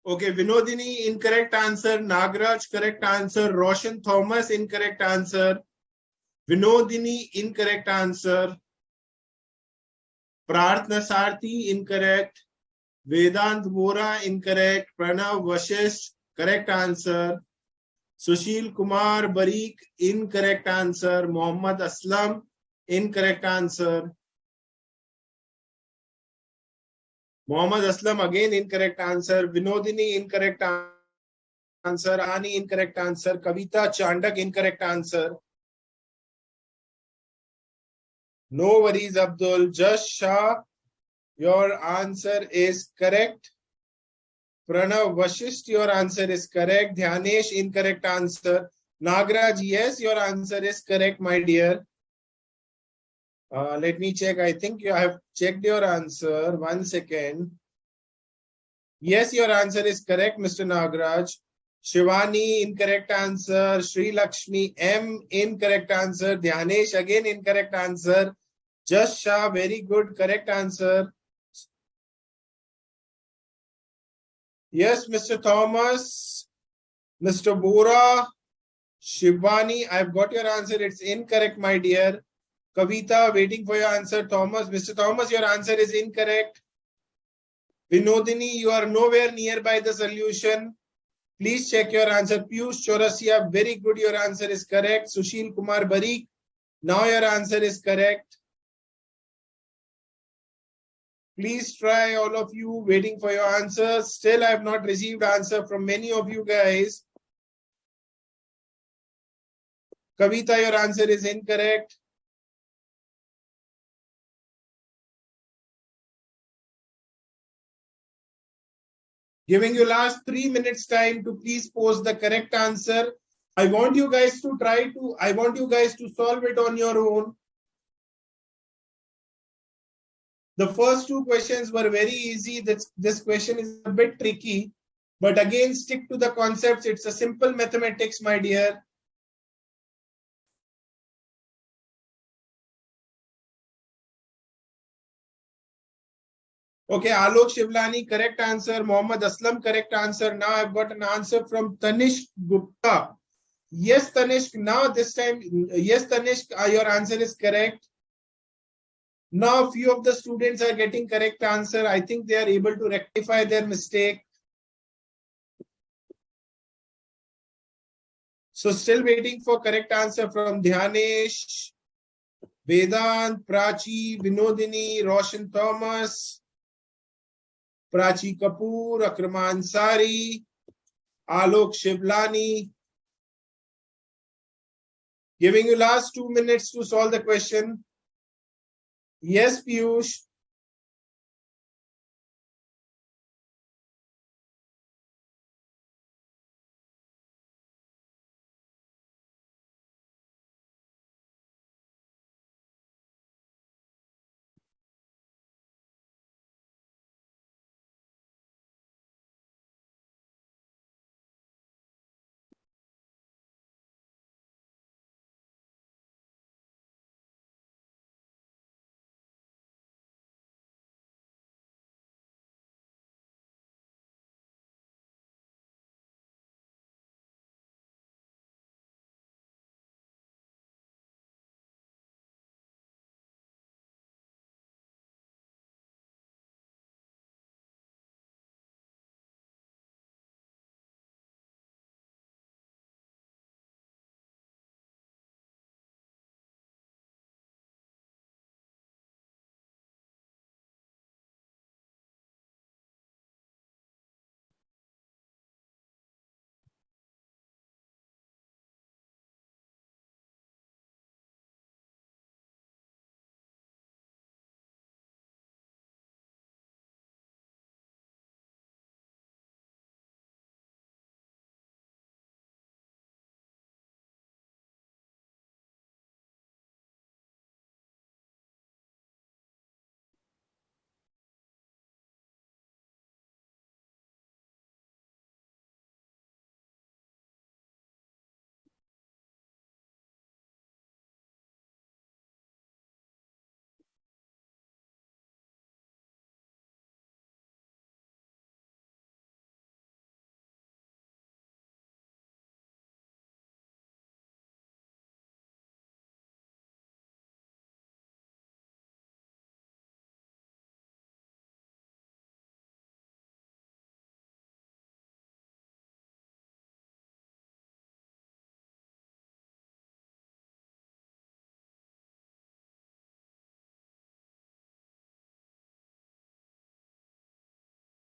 Okay, Vinodini, incorrect answer. Nagraj, correct answer. Roshan Thomas, incorrect answer. Vinodini, incorrect answer. Prarthna Sarthi, incorrect. Vedant Vora, incorrect. Pranav Vashish, correct answer. Sushil Kumar Barik, incorrect answer. Mohammad Aslam, incorrect answer. Mohammad Aslam, again incorrect answer. Vinodini, incorrect answer. Ani, incorrect answer. Kavita Chandak, incorrect answer. No worries, Abdul. Just Shah, your answer is correct. Pranav Vashisht, your answer is correct. Dhyanesh, incorrect answer. Nagraj, yes, your answer is correct, my dear. Let me check. I think you have checked your answer. 1 second. Yes, your answer is correct, Mr. Nagraj. Shivani, incorrect answer. Sri Lakshmi M, incorrect answer. Dhyanesh, again incorrect answer. Just Shah, very good, correct answer. Yes, Mr. Thomas, Mr. Bora, Shivani, I've got your answer. It's incorrect, my dear. Kavita, waiting for your answer. Thomas, Mr. Thomas, your answer is incorrect. Vinodini, you are nowhere nearby the solution. Please check your answer. Piyush Chaurasia, very good. Your answer is correct. Sushil Kumar Barik, now your answer is correct. Please try, all of you, waiting for your answers. Still, I have not received answer from many of you guys. Kavita, your answer is incorrect. Giving you last 3 minutes time to please post the correct answer. I want you guys to solve it on your own. The first two questions were very easy. This question is a bit tricky, but again, stick to the concepts. It's a simple mathematics, my dear. Okay, Alok Shivlani, correct answer. Mohammad Aslam, correct answer. Now I've got an answer from Tanishq Gupta. Yes, Tanishq, now this time, yes, Tanishq, your answer is correct. Now, few of the students are getting correct answer. I think they are able to rectify their mistake. So still waiting for correct answer from Dhyanesh, Vedant, Prachi, Vinodini, Roshan Thomas, Prachi Kapoor, Akraman Sari, Alok Shivlani. Giving you last 2 minutes to solve the question. Yes, Piyush.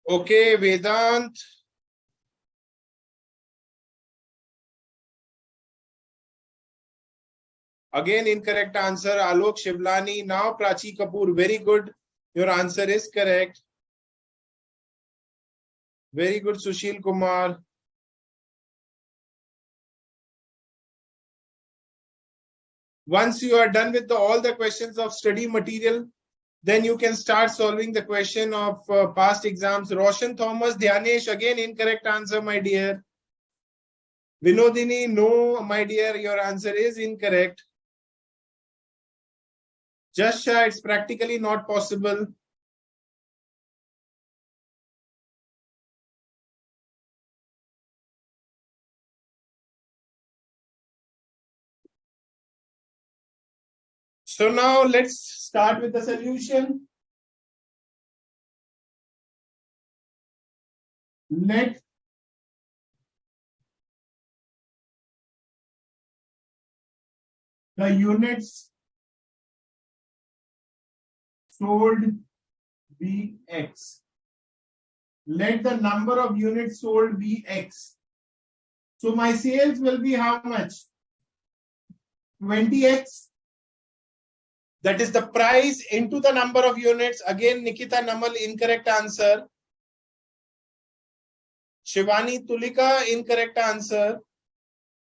Okay, Vedant. Again, incorrect answer. Alok Shivlani. Now, Prachi Kapoor. Very good. Your answer is correct. Very good, Sushil Kumar. Once you are done with all the questions of study material, then you can start solving the question of past exams. Roshan Thomas, Dhyanesh, again incorrect answer, my dear. Vinodini, no, my dear, your answer is incorrect. Just it's practically not possible. So now let's start with the solution. Let the units sold be X. Let the number of units sold be X. So my sales will be how much? 20X. That is the price into the number of units. Again, Nikita Namal, incorrect answer. Shivani Tulika, incorrect answer.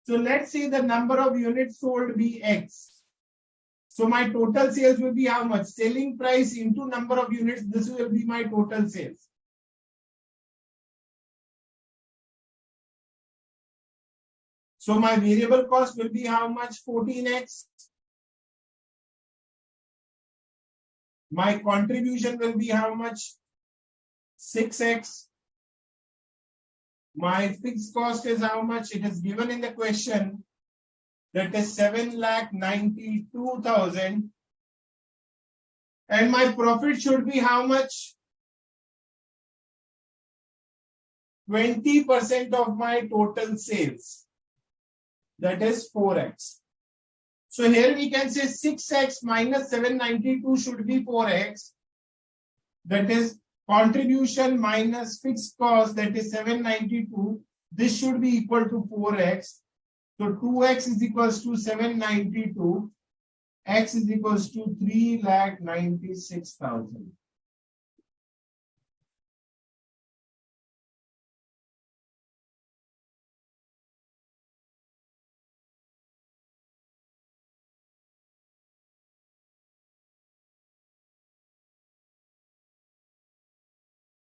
So let's say the number of units sold be X. So my total sales will be how much? Selling price into number of units. This will be my total sales. So my variable cost will be how much? 14X. My contribution will be how much? 6X. My fixed cost is how much? It is given in the question. That is 7,92,000. And my profit should be how much? 20% of my total sales. That is 4X. So here we can say 6X minus 792 should be 4X. That is contribution minus fixed cost, that is 792. This should be equal to 4X. So 2X is equals to 792. X is equals to 3,96,000.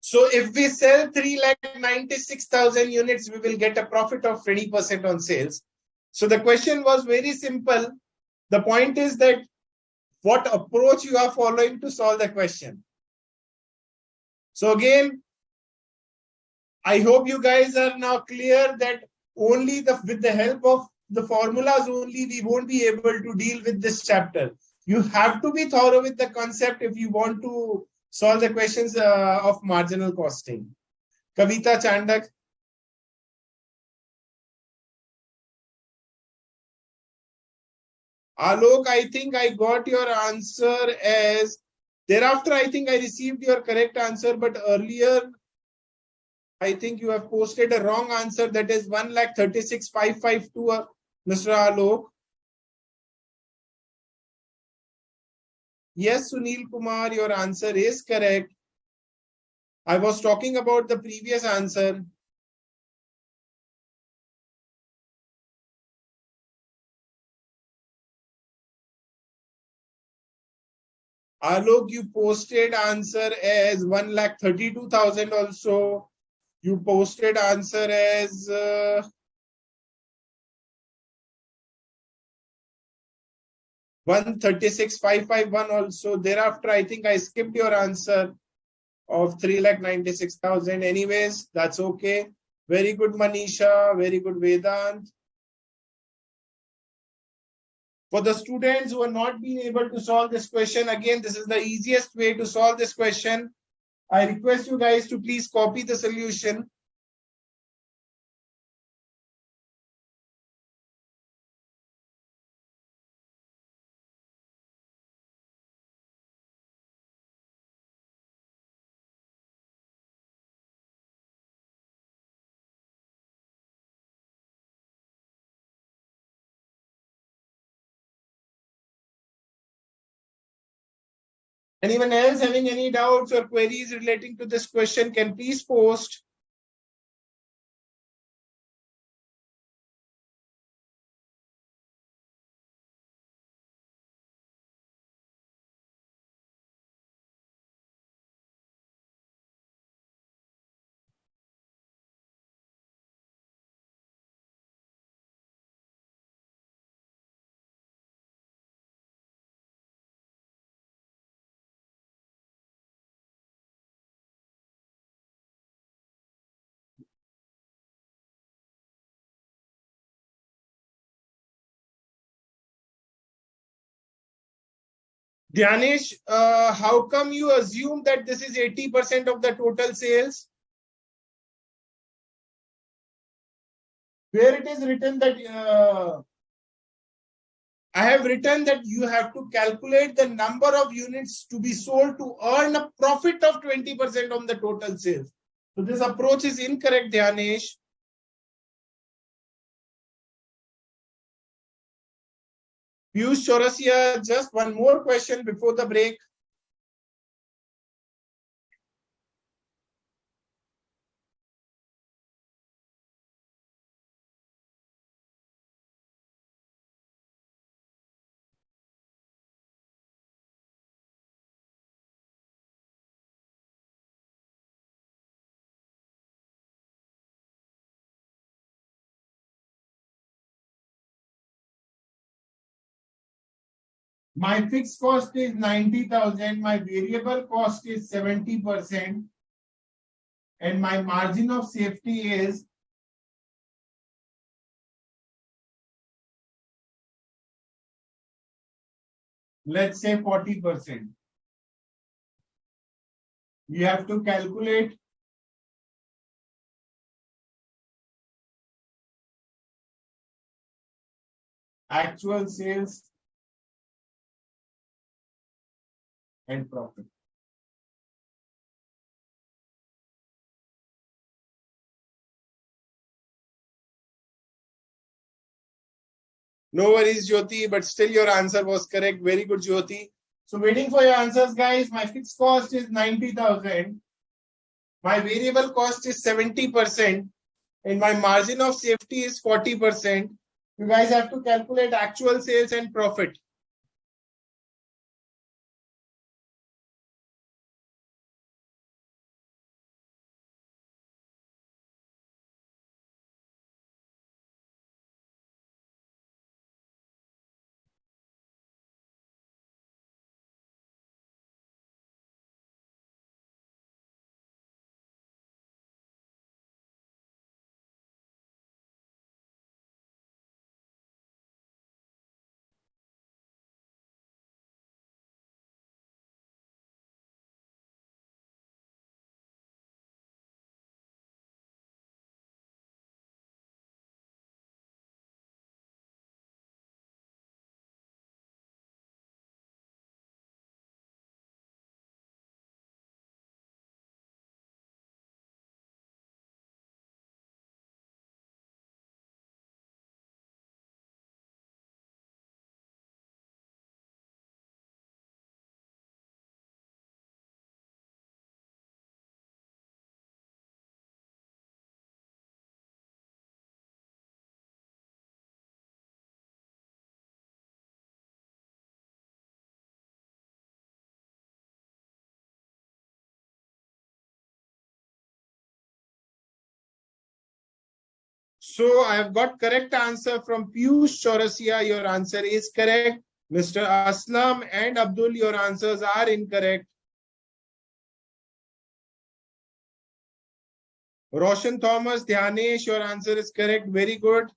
So if we sell 3,96,000 units, we will get a profit of 20% on sales. So the question was very simple. The point is that what approach you are following to solve the question. So again, I hope you guys are now clear that only with the help of the formulas only, we won't be able to deal with this chapter. You have to be thorough with the concept if you want to solve the questions of marginal costing. Kavita Chandak. Alok, I think I got your answer as thereafter. I think I received your correct answer, but earlier I think you have posted a wrong answer. That is 1,36,552, Mr. Alok. Yes, Sunil Kumar, your answer is correct. I was talking about the previous answer. Alok, you posted answer as 1,32,000 also. You posted answer as 136,551 also. Thereafter, I think I skipped your answer of 3,96,000. Anyways, that's okay. Very good, Manisha. Very good, Vedant. For the students who are not being able to solve this question, again, this is the easiest way to solve this question. I request you guys to please copy the solution. Anyone else having any doubts or queries relating to this question can please post. Dhyanesh, how come you assume that this is 80% of the total sales? Where it is written that I have written that you have to calculate the number of units to be sold to earn a profit of 20% on the total sales. So this approach is incorrect, Dhyanesh. Piyush Chaurasia, just one more question before the break. My fixed cost is 90,000. My variable cost is 70%. And my margin of safety is, let's say, 40%. You have to calculate actual sales and profit. No worries, Jyoti, but still your answer was correct. Very good, Jyoti. So waiting for your answers, guys. My fixed cost is 90,000. My variable cost is 70%. And my margin of safety is 40%. You guys have to calculate actual sales and profit. So I have got correct answer from Piyush Chaurasia. Your answer is correct. Mr. Aslam and Abdul, your answers are incorrect. Roshan Thomas, Dhyanesh, your answer is correct. Very good.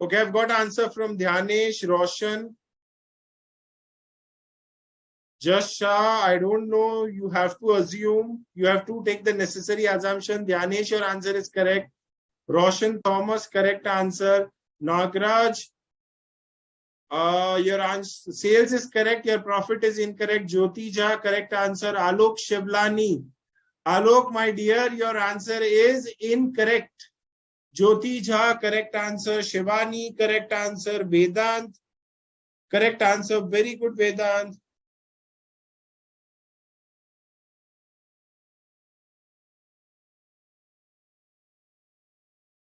Okay, I've got answer from Dhyanesh, Roshan, Just Shah. I don't know. You have to assume. You have to take the necessary assumption. Dhyanesh, your answer is correct. Roshan Thomas, correct answer. Nagraj, your answer, sales is correct. Your profit is incorrect. Jyoti Jha, correct answer. Alok Shivlani. Alok, my dear, your answer is incorrect. Jyoti Jha, correct answer. Shivani, correct answer. Vedant, correct answer. Very good, Vedant.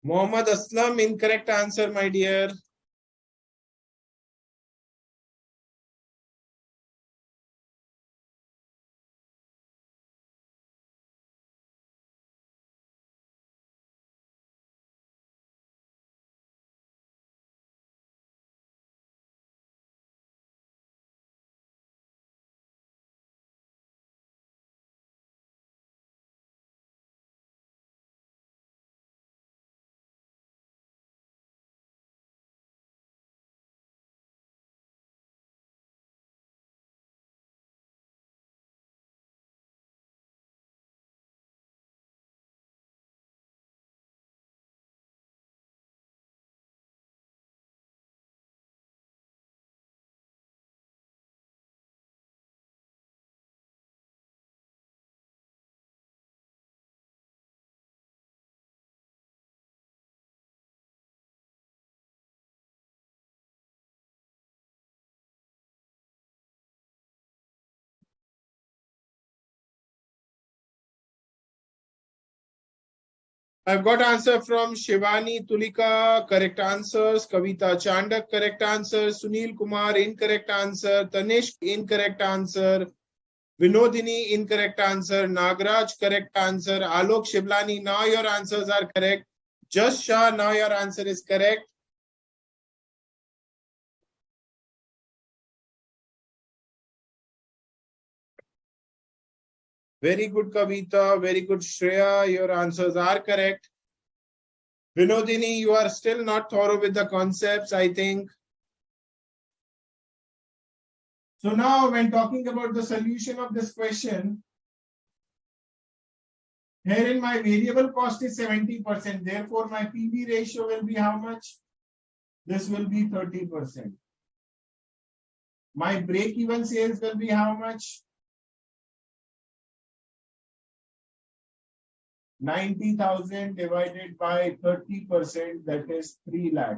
Mohammad Aslam, incorrect answer, my dear. I've got answer from Shivani Tulika, correct answers. Kavita Chandak, correct answer. Sunil Kumar, incorrect answer. Tanishq, incorrect answer. Vinodini, incorrect answer. Nagraj, correct answer. Alok Shivlani, now your answers are correct. Just Shah, now your answer is correct. Very good, Kavita. Very good, Shreya. Your answers are correct. Vinodini, you are still not thorough with the concepts, I think. So now when talking about the solution of this question, herein my variable cost is 70%. Therefore, my PV ratio will be how much? This will be 30%. My break-even sales will be how much? 90,000 divided by 30%, that is 3 lakh.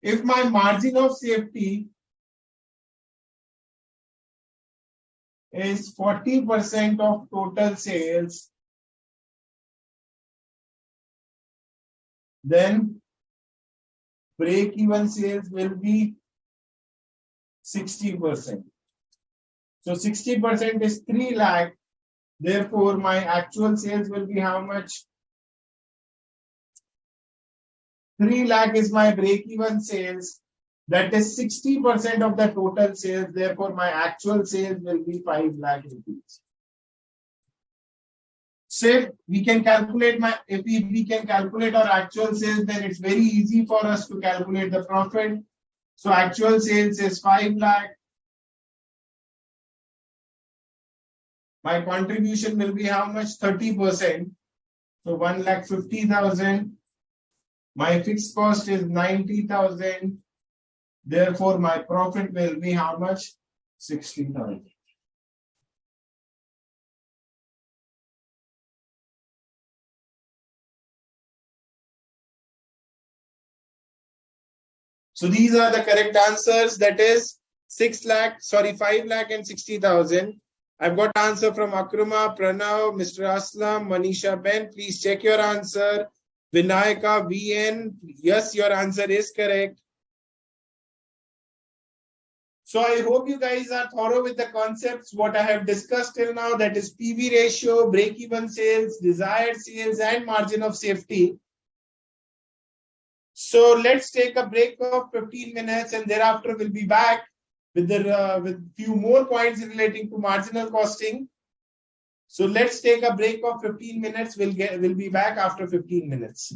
If my margin of safety is 40% of total sales, then break-even sales will be 60%. So 60% is 3 lakh. Therefore, my actual sales will be how much? 3 lakh is my break-even sales. That is 60% of the total sales. Therefore, my actual sales will be 5 lakh rupees. Say we can calculate if we can calculate our actual sales, then it's very easy for us to calculate the profit. So actual sales is 5 lakh. My contribution will be how much? 30%. So 1,50,000. My fixed cost is 90,000. Therefore, my profit will be how much? 60,000. So these are the correct answers. That is 5 lakh and 60,000. I've got answer from Akruma, Pranav, Mr. Aslam, Manisha Ben. Please check your answer. Vinayaka VN. Yes, your answer is correct. So I hope you guys are thorough with the concepts, what I have discussed till now, that is PV ratio, break-even sales, desired sales, and margin of safety. So let's take a break of 15 minutes and thereafter we'll be back with few more points relating to marginal costing. So let's take a break of 15 minutes. We'll be back after 15 minutes.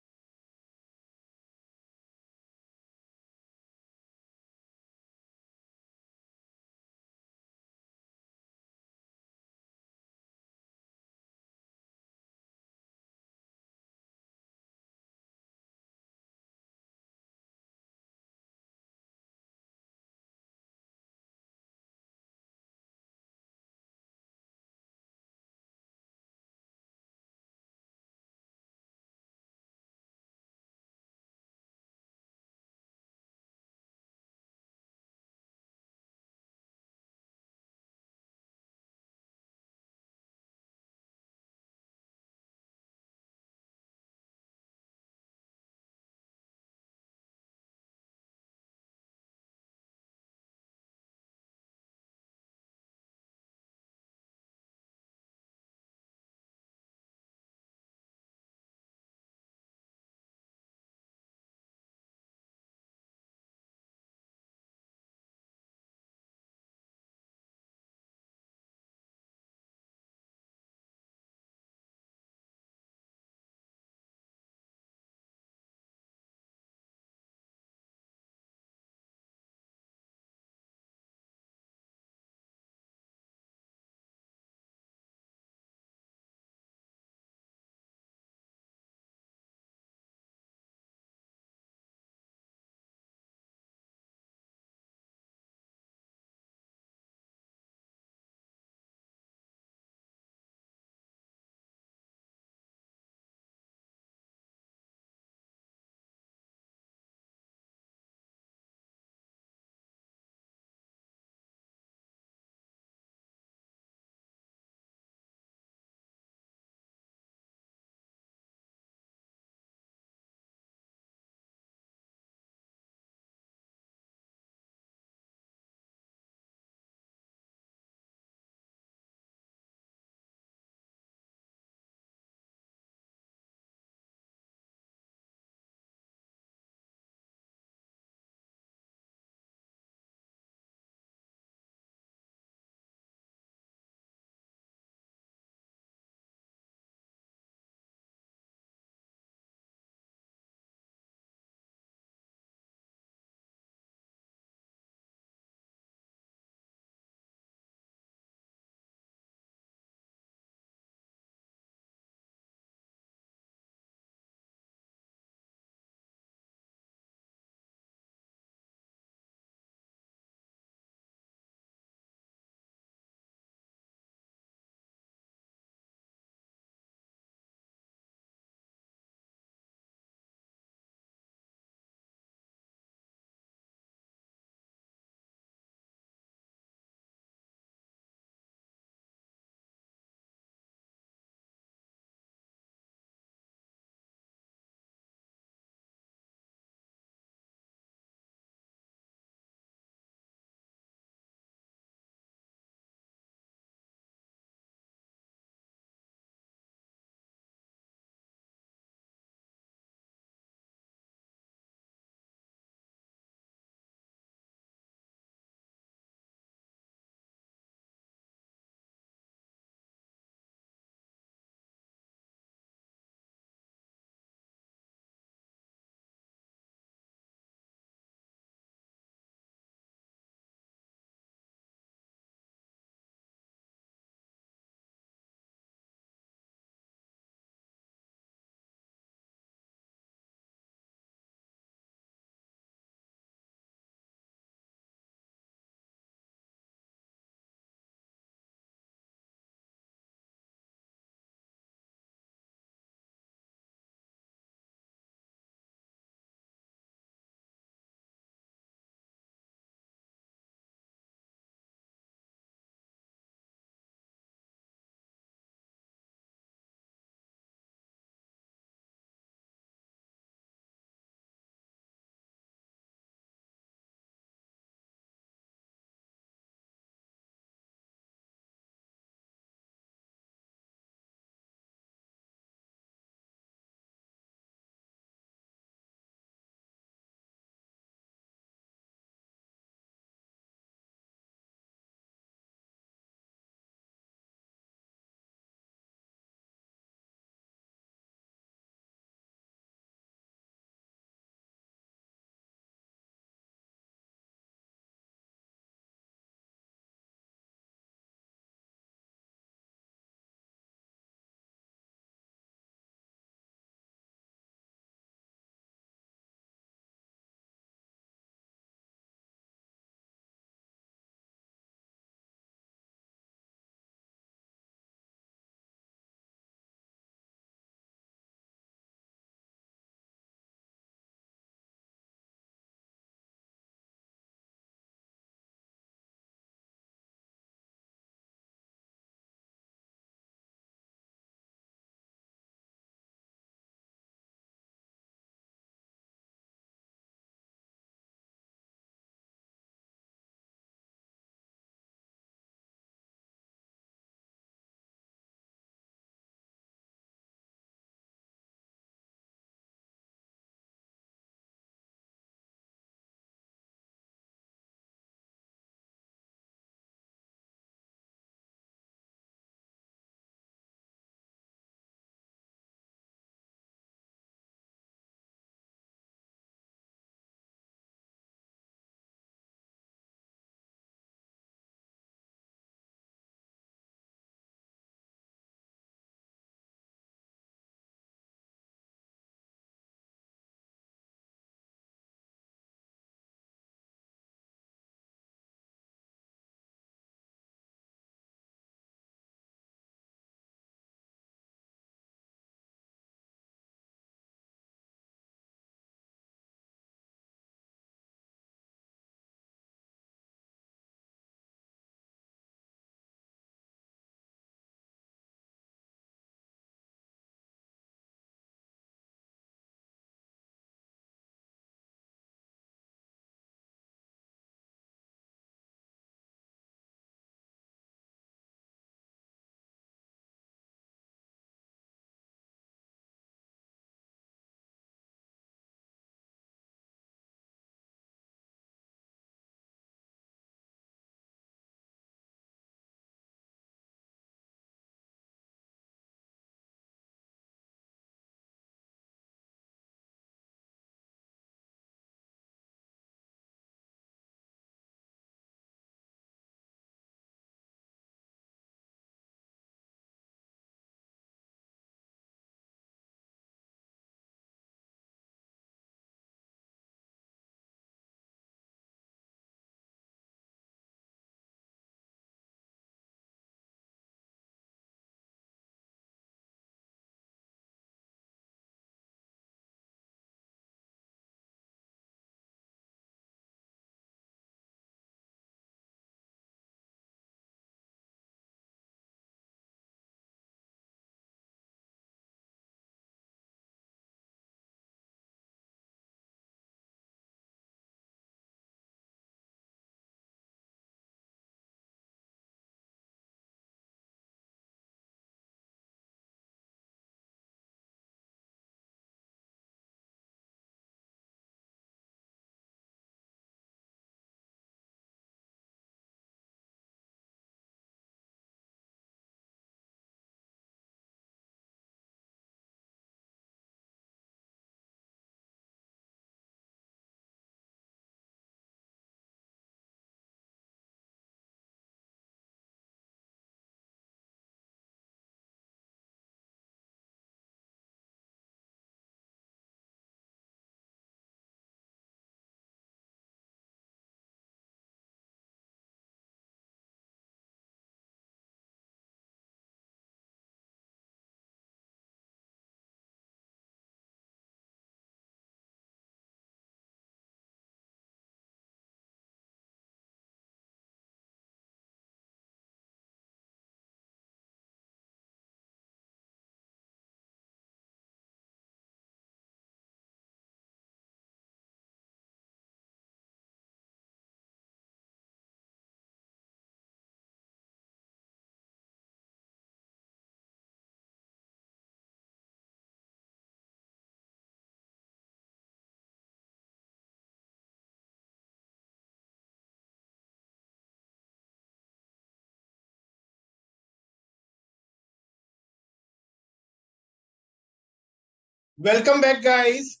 Welcome back, guys.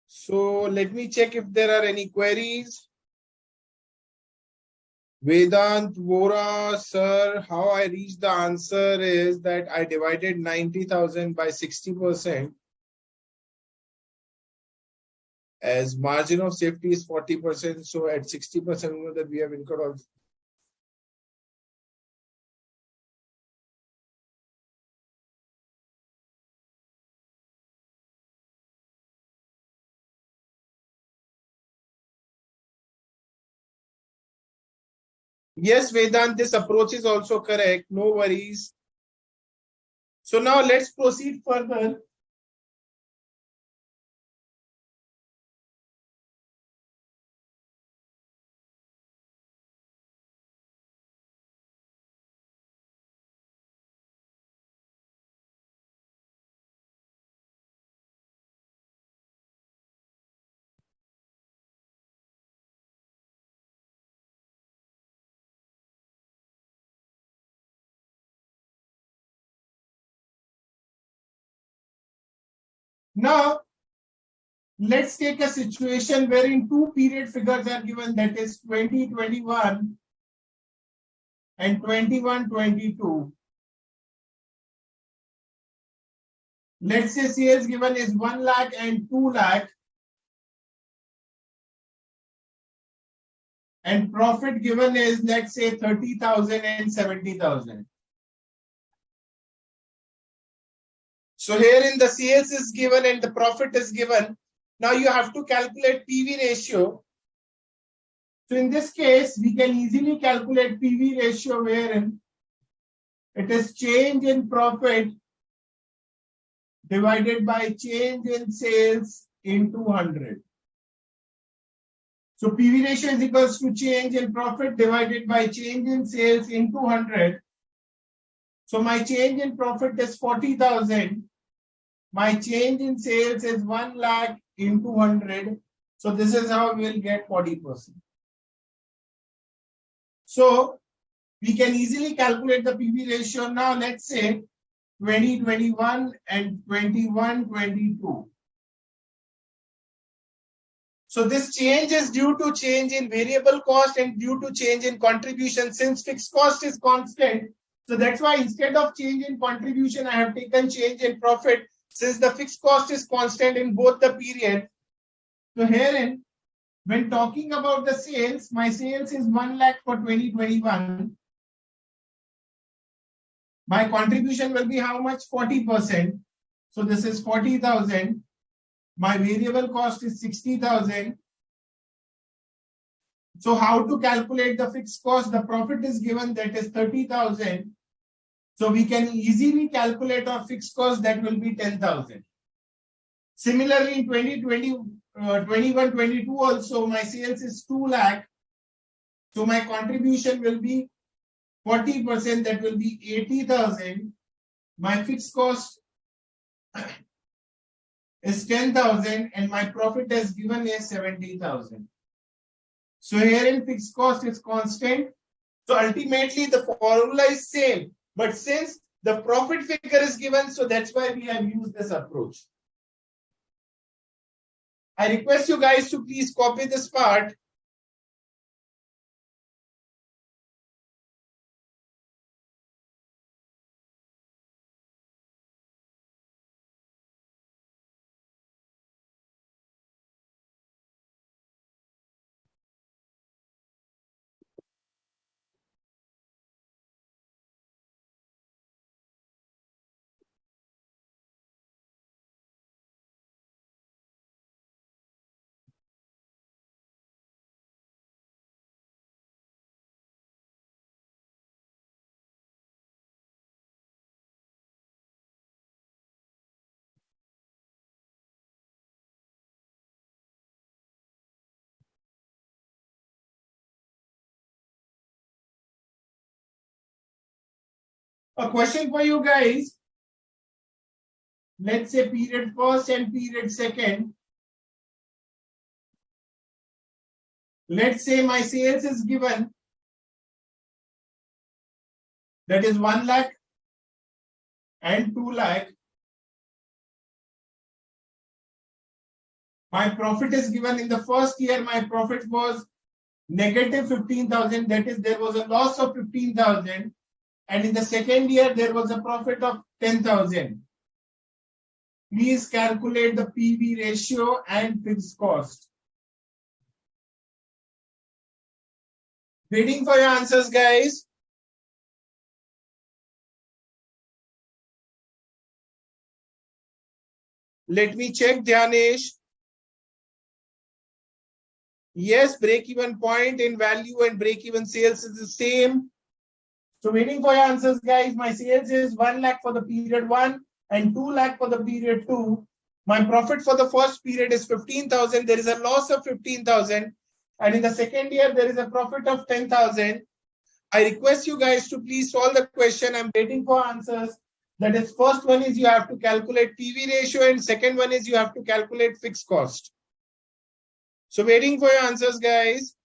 So let me check if there are any queries. Vedant Vora, sir, how I reached the answer is that I divided 90,000 by 60%, as margin of safety is 40%. So at 60%, that we have incurred also. Yes, Vedant, this approach is also correct. No worries. So now let's proceed further. Now, let's take a situation wherein two period figures are given, that is 2021 and 21-22. Let's say sales given is 1 lakh and 2 lakh, and profit given is, let's say, 30,000 and 70,000. So here in the sales is given and the profit is given. Now you have to calculate PV ratio. So in this case, we can easily calculate PV ratio wherein it is change in profit divided by change in sales into 100. So PV ratio is equals to change in profit divided by change in sales into 100. So my change in profit is 40,000. My change in sales is 1 lakh into 100. So this is how we will get 40%. So we can easily calculate the PV ratio. Now let's say 2021 and 21-22. So this change is due to change in variable cost and due to change in contribution, since fixed cost is constant. So that's why instead of change in contribution, I have taken change in profit, since the fixed cost is constant in both the periods. So herein, when talking about the sales, my sales is 1 lakh for 2021. My contribution will be how much? 40%. So this is 40,000. My variable cost is 60,000. So how to calculate the fixed cost? The profit is given, that is 30,000. So we can easily calculate our fixed cost, that will be 10,000. Similarly, in 21-22 also, my sales is 2 lakh. So my contribution will be 40%, that will be 80,000. My fixed cost is 10,000 and my profit as given is 70,000. So here in fixed cost is constant. So ultimately the formula is same, but since the profit figure is given, so that's why we have used this approach. I request you guys to please copy this part. A question for you guys. Let's say period first and period second. Let's say my sales is given, that is 1 lakh and 2 lakh. My profit is given in the first year. My profit was negative 15,000. That is, there was a loss of 15,000. And in the second year, there was a profit of 10,000. Please calculate the PV ratio and fixed cost. Waiting for your answers, guys. Let me check, Dhyanesh. Yes, break-even point in value and break-even sales is the same. So waiting for your answers, guys. My sales is 1 lakh for the period 1 and 2 lakh for the period 2. My profit for the first period is 15,000. There is a loss of 15,000. And in the second year, there is a profit of 10,000. I request you guys to please solve the question. I'm waiting for answers. That is, first one is you have to calculate PV ratio and second one is you have to calculate fixed cost. So waiting for your answers, guys.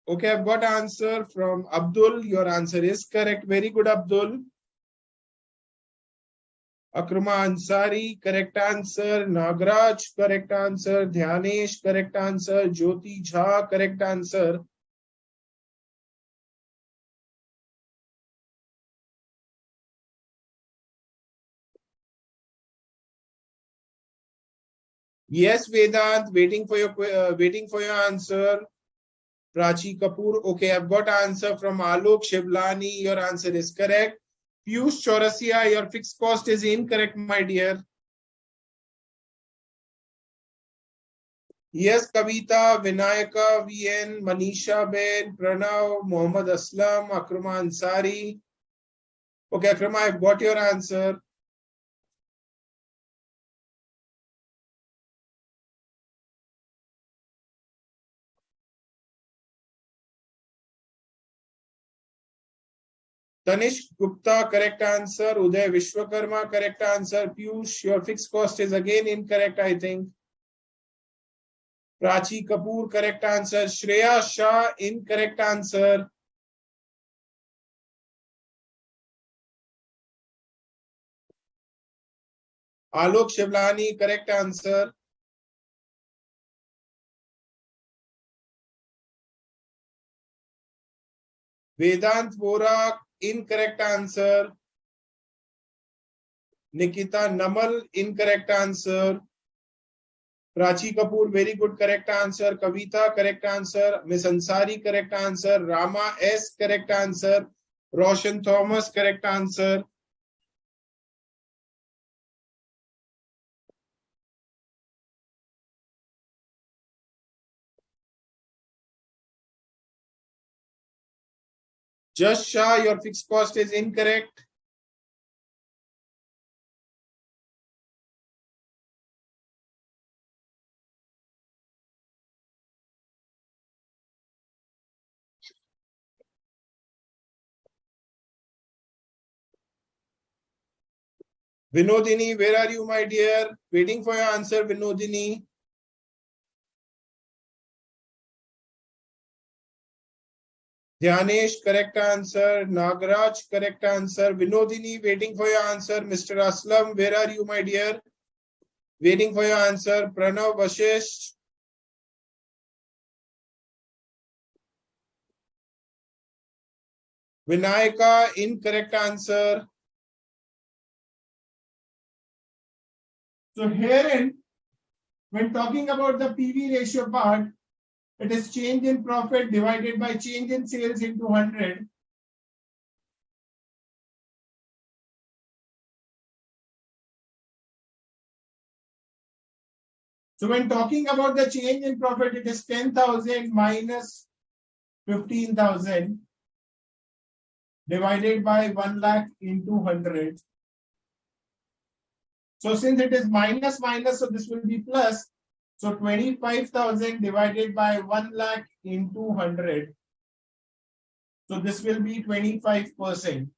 Okay, I've got answer from Abdul. Your answer is correct. Very good, Abdul. Akrama Ansari, correct answer. Nagraj, correct answer. Dhyanesh, correct answer. Jyoti Jha, correct answer. Yes, Vedant, waiting for your answer. Prachi Kapoor. Okay, I've got answer from Alok Shivlani. Your answer is correct. Piyush Chaurasia, your fixed cost is incorrect, my dear. Yes, Kavita, Vinayaka, VN, Manisha Ben, Pranav, Mohammad Aslam, Akrama Ansari. Okay, Akrama, I've got your answer. Tanish Gupta, correct answer. Uday Vishwakarma, correct answer. Piyush, your fixed cost is again incorrect, I think. Prachi Kapoor, correct answer. Shreya Shah, incorrect answer. Alok Shivlani, correct answer. Vedant Vora, incorrect answer. Nikita Namal, incorrect answer. Prachi Kapoor, very good, correct answer. Kavita, correct answer. Miss Ansari, correct answer. Rama S, correct answer. Roshan Thomas, correct answer. Just Shah, your fixed cost is incorrect. Vinodini, where are you, my dear? Waiting for your answer, Vinodini. Dhyanesh, correct answer. Nagraj, correct answer. Vinodini, waiting for your answer. Mr. Aslam, where are you, my dear? Waiting for your answer. Pranav Vashish. Vinayaka, incorrect answer. So herein, when talking about the PV ratio part, it is change in profit divided by change in sales into 100. So when talking about the change in profit, it is 10,000 minus 15,000 divided by 1 lakh into 100. So since it is minus minus, so this will be plus. So 25,000 divided by 1 lakh into 100. So this will be 25%.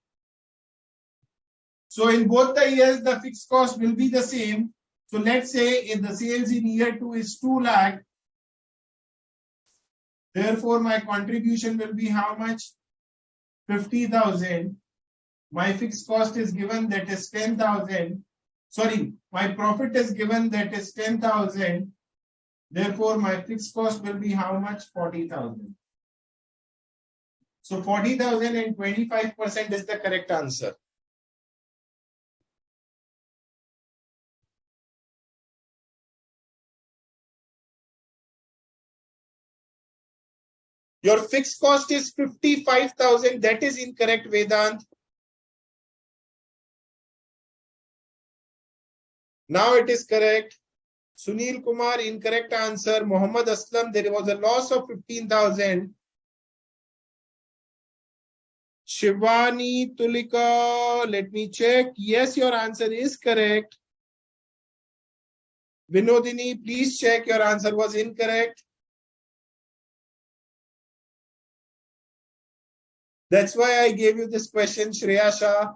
So in both the years, the fixed cost will be the same. So let's say if the sales in year 2 is 2 lakh, Therefore, my contribution will be how much? 50,000. My fixed cost is given, that is 10,000. Sorry, my profit is given, that is 10,000. Therefore, my fixed cost will be how much? 40,000. So 40,000 and 25% is the correct answer. Your fixed cost is 55,000. That is incorrect, Vedant. Now it is correct. Sunil Kumar, incorrect answer. Muhammad Aslam, there was a loss of 15,000. Shivani Tulika, let me check. Yes, your answer is correct. Vinodini, please check. Your answer was incorrect. That's why I gave you this question, Shreya Shah.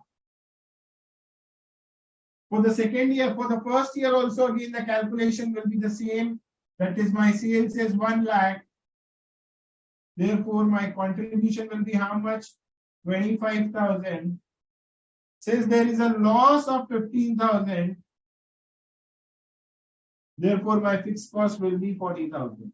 For the second year, for the first year also, again, the calculation will be the same. That is, my sales is 1 lakh. Therefore, my contribution will be how much? 25,000. Since there is a loss of 15,000, therefore, my fixed cost will be 40,000.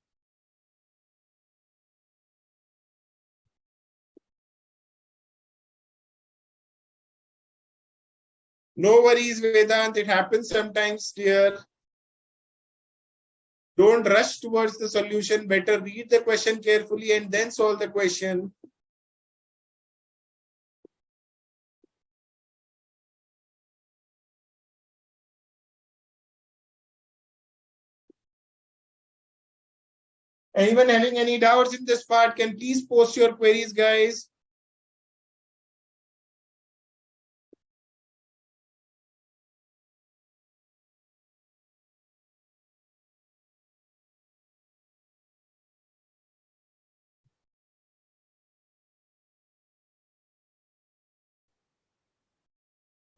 No worries, Vedant. It happens sometimes, dear. Don't rush towards the solution. Better read the question carefully and then solve the question. Anyone having any doubts in this part can please post your queries, guys.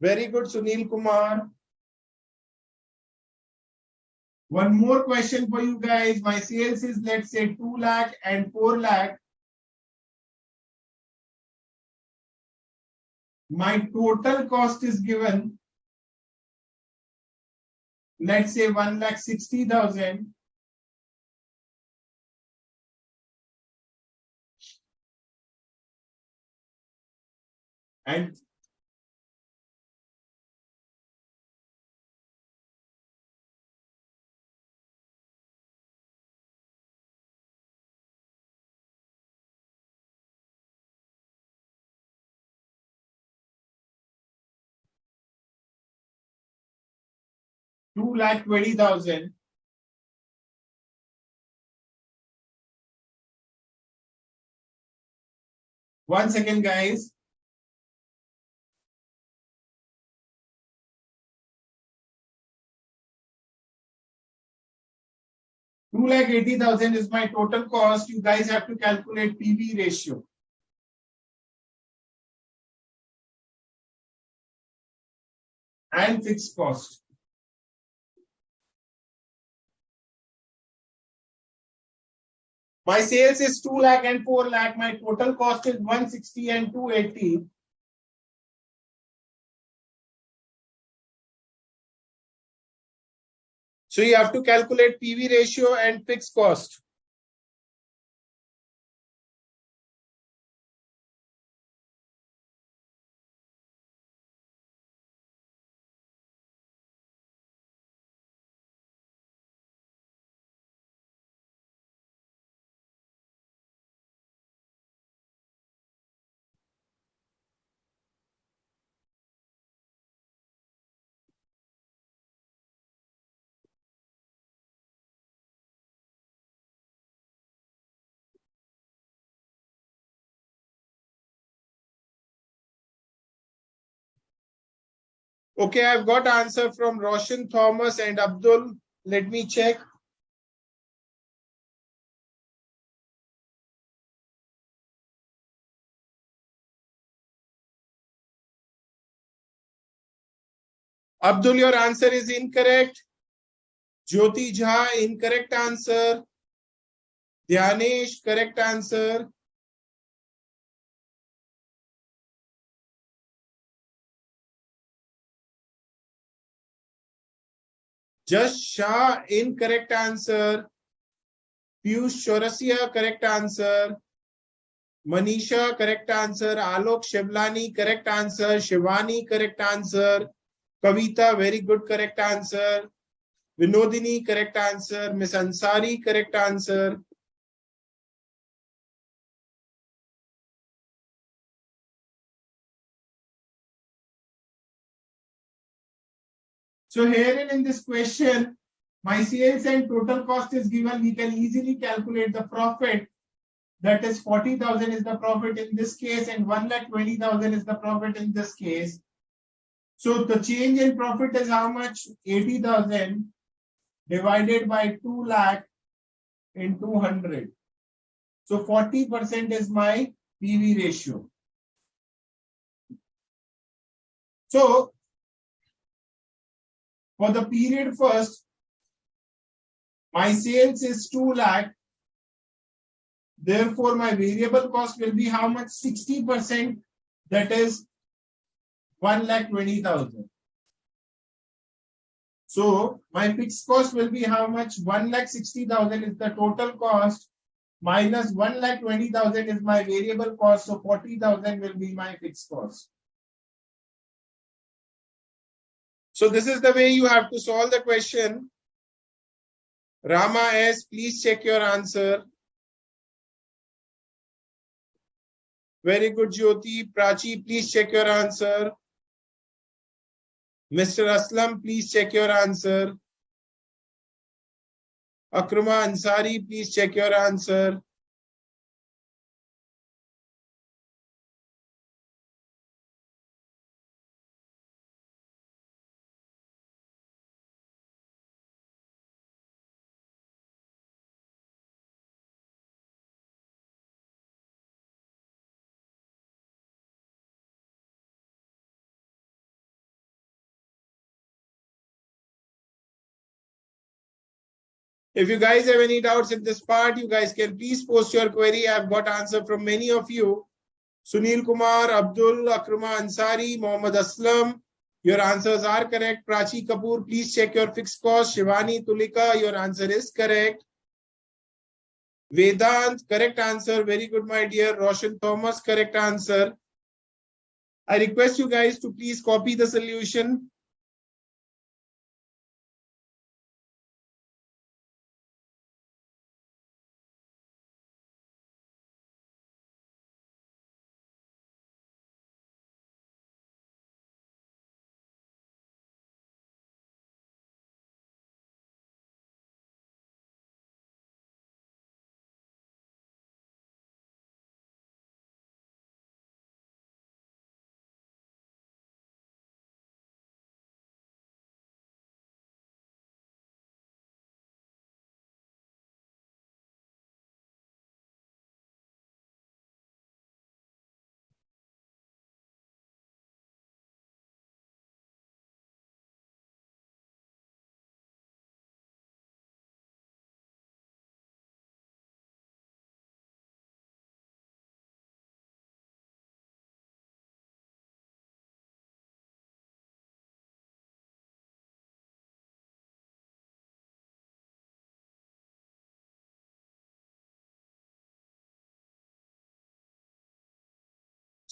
Very good, Sunil Kumar. One more question for you guys. My sales is, let's say, 2 lakh and 4 lakh. My total cost is given, let's say, 1,60,000. And two lakh 20,000. One second, guys. Two lakh 80,000 is my total cost. You guys have to calculate PV ratio. And fixed cost. My sales is 2 lakh and 4 lakh. My total cost is 160 and 280. So you have to calculate PV ratio and fixed cost. Okay, I've got answer from Roshan Thomas and Abdul. Let me check. Abdul, your answer is incorrect. Jyoti Jha, incorrect answer. Dhyanesh, correct answer. Just Shah, incorrect answer. Piyush Chaurasia, correct answer. Manisha, correct answer. Alok Shivlani, correct answer. Shivani, correct answer. Kavita, very good, correct answer. Vinodini, correct answer. Miss Ansari, correct answer. So here in this question, my sales and total cost is given. We can easily calculate the profit. That is 40,000 is the profit in this case, and 1,20,000 is the profit in this case. So the change in profit is how much? 80,000 divided by 2 lakh in 200. So 40% is my PV ratio. So for the period first, my sales is 2 lakh. Therefore, my variable cost will be how much? 60%. That is 1,20,000. So my fixed cost will be how much? 1,60,000 is the total cost, minus 1,20,000 is my variable cost. So 40,000 will be my fixed cost. So this is the way you have to solve the question. Rama S, please check your answer. Very good, Jyoti. Prachi, please check your answer. Mr. Aslam, please check your answer. Akrama Ansari, please check your answer. If you guys have any doubts in this part, you guys can please post your query. I've got answer from many of you. Sunil Kumar, Abdul, Akrama Ansari, Mohammad Aslam. Your answers are correct. Prachi Kapoor, please check your fixed cost. Shivani Tulika, your answer is correct. Vedant, correct answer. Very good, my dear. Roshan Thomas, correct answer. I request you guys to please copy the solution.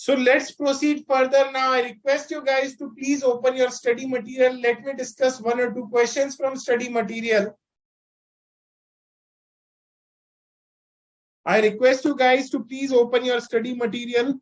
So let's proceed further now. I request you guys to please open your study material. Let me discuss one or two questions from study material. I request you guys to please open your study material.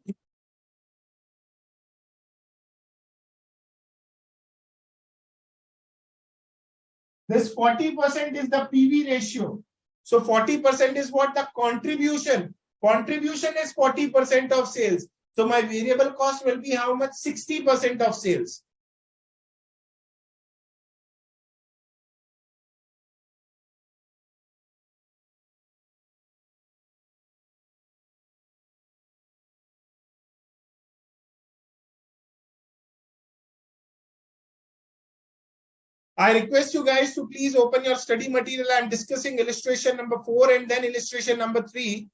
This 40% is the PV ratio. So 40% is what? The contribution. Contribution is 40% of sales. So my variable cost will be how much? 60% of sales. I request you guys to please open your study material. I'm discussing illustration number 4 and then illustration number 3.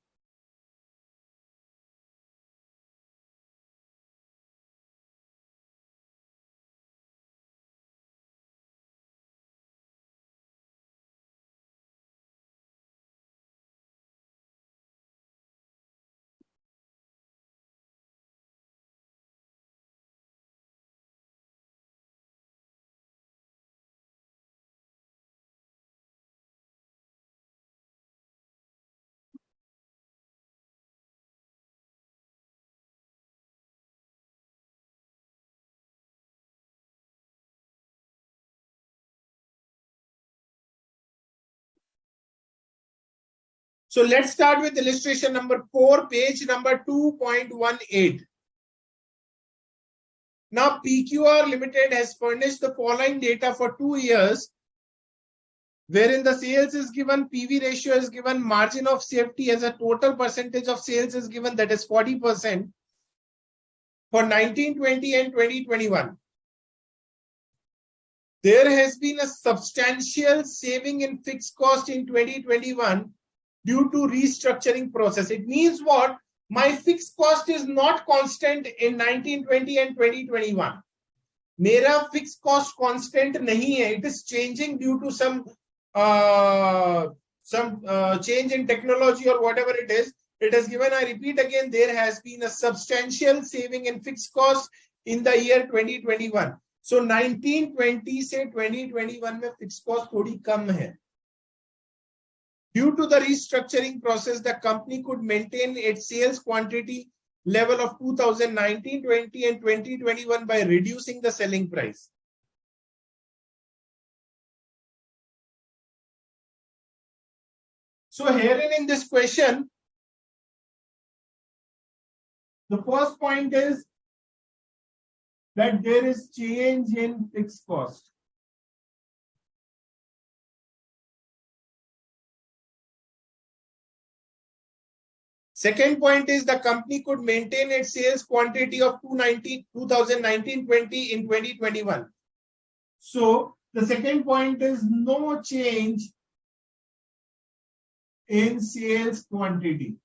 So let's start with illustration number 4, page number 2.18. Now, PQR Limited has furnished the following data for 2 years, wherein the sales is given, PV ratio is given, margin of safety as a total percentage of sales is given, that is 40% for 1920 and 2021. There has been a substantial saving in fixed cost in 2021 due to restructuring process. It means what? My fixed cost is not constant in 1920 and 2021. मेरा fixed cost constant नहीं है. It is changing due to some change in technology or whatever it is. It is given, I repeat again, there has been a substantial saving in fixed cost in the year 2021. So 1920 से 2021 में fixed cost थोड़ी कम है. Due to the restructuring process, the company could maintain its sales quantity level of 2019-20 and 2021 by reducing the selling price. So herein in this question, the first point is that there is change in fixed cost. Second point is the company could maintain its sales quantity of 2019-20 in 2021. So the second point is no change in sales quantity.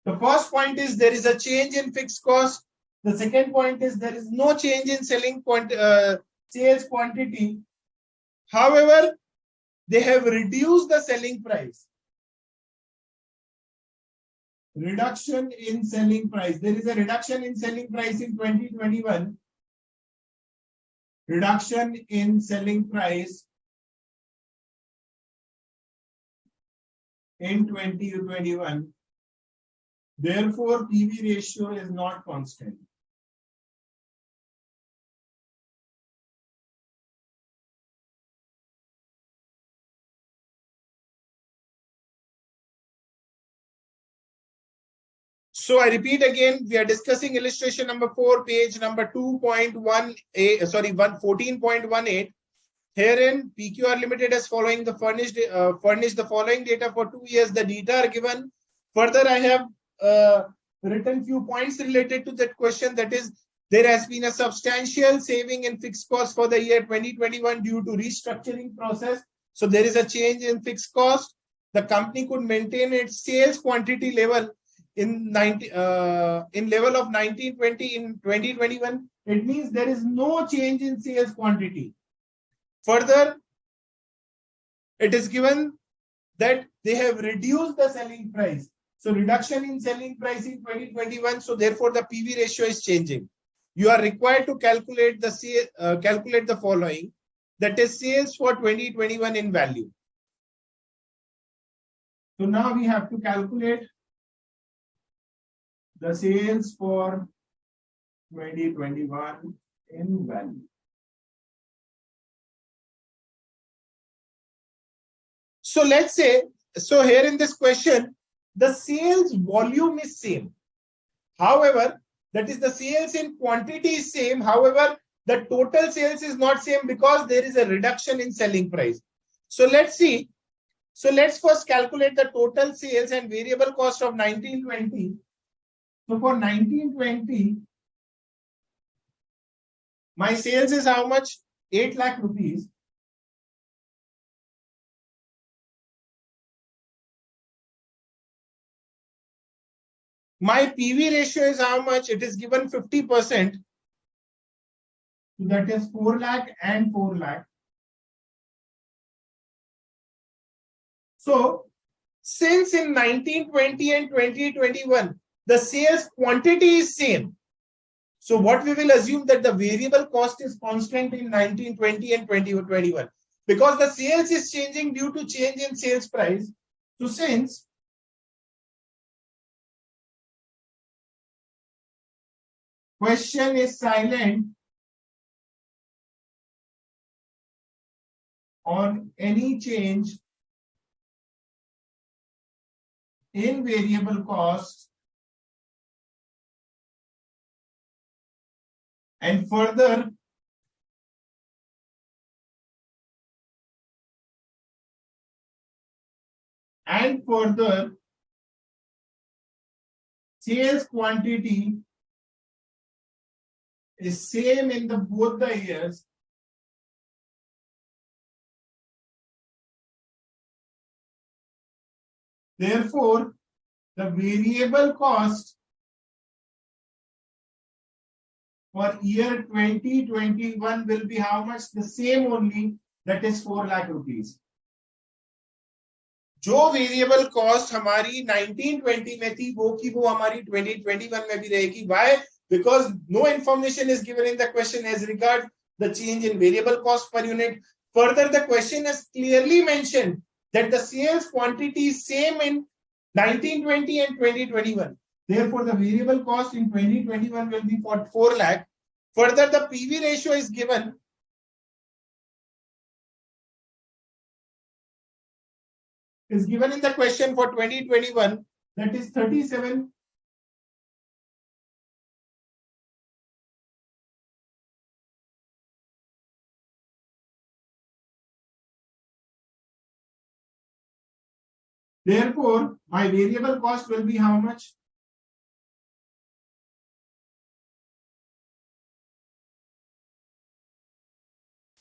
The first point is there is a change in fixed cost. The second point is there is no change in sales quantity. However, they have reduced the selling price. Reduction in selling price. There is a reduction in selling price in 2021. Reduction in selling price in 2021. Therefore, PV ratio is not constant. So I repeat again, we are discussing illustration number 4, page number 14.18. Herein, PQR Limited is furnished the following data for 2 years. The data are given. Further, I have written few points related to that question. That is, there has been a substantial saving in fixed cost for the year 2021 due to restructuring process. So there is a change in fixed cost. The company could maintain its sales quantity level in level of 1920 in 2021. It means there is no change in sales quantity. Further, it is given that they have reduced the selling price. So reduction in selling price in 2021. So therefore, the PV ratio is changing. You are required to calculate the following. That is sales for 2021 in value. So now we have to calculate the sales for 2021 in value. So let's say, so here in this question, the sales volume is same. However, that is the sales in quantity is same. However, the total sales is not same because there is a reduction in selling price. So let's see. So let's first calculate the total sales and variable cost of 1920. So for 1920, My sales is how much? 8 lakh rupees. My PV ratio is how much? It is given 50%. So that is 4 lakh and 4 lakh. So since in 1920 and 2021, the sales quantity is same. So what we will assume that the variable cost is constant in 1920 and 2021 because the sales is changing due to change in sales price. So since question is silent on any change in variable cost and further sales quantity is same in the both the years, therefore the variable cost for year 2021 will be how much? The same only, that is 4 lakh rupees. जो variable cost हमारी 1920 में थी वो की वो हमारी 2021 में भी रहेगी. Why? Because no information is given in the question as regard the change in variable cost per unit. Further, the question has clearly mentioned that the sales quantity is same in 1920 and 2021. Therefore, the variable cost in 2021 will be for 4 lakh. Further, the PV ratio is given. Is given in the question for 2021, that is 37. Therefore, my variable cost will be how much?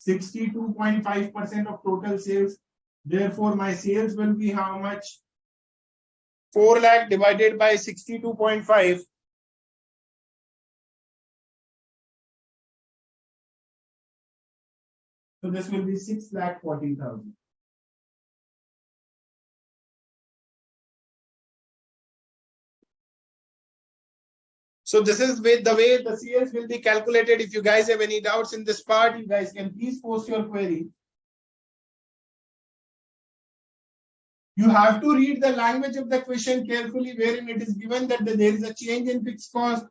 (62.5% of total sales). Therefore, my sales will be how much? 4 lakh divided by 62.5. So this will be 6,40,000. So this is the way the sales will be calculated. If you guys have any doubts in this part, you guys can please post your query. You have to read the language of the question carefully, wherein it is given that there is a change in fixed cost.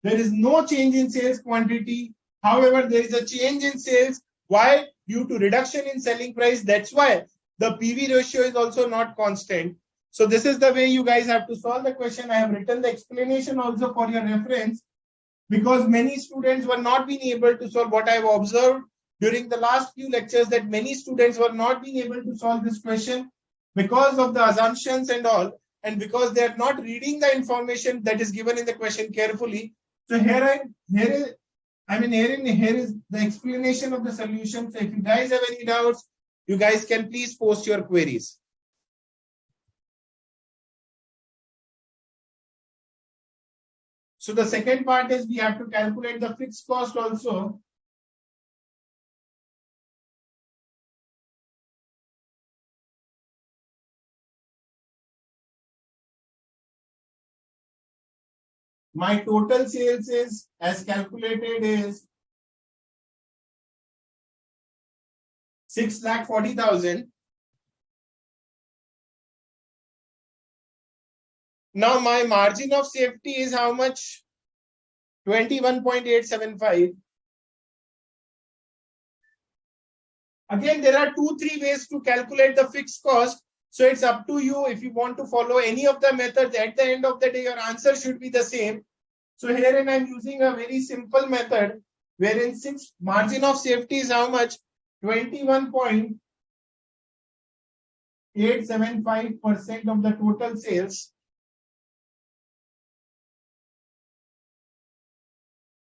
There is no change in sales quantity. However, there is a change in sales. Why? Due to reduction in selling price. That's why the PV ratio is also not constant. So this is the way you guys have to solve the question. I have written the explanation also for your reference because many students were not being able to solve. What I have observed during the last few lectures that many students were not being able to solve this question because of the assumptions and all, and because they are not reading the information that is given in the question carefully. So here is the explanation of the solution. So if you guys have any doubts, you guys can please post your queries. So the second part is we have to calculate the fixed cost also. My total sales is, as calculated, is 6,40,000. Now my margin of safety is how much? 21.875. Again, there are 2-3 ways to calculate the fixed cost. So it's up to you if you want to follow any of the methods. At the end of the day, your answer should be the same. So herein I'm using a very simple method wherein margin of safety is how much? 21.875% of the total sales.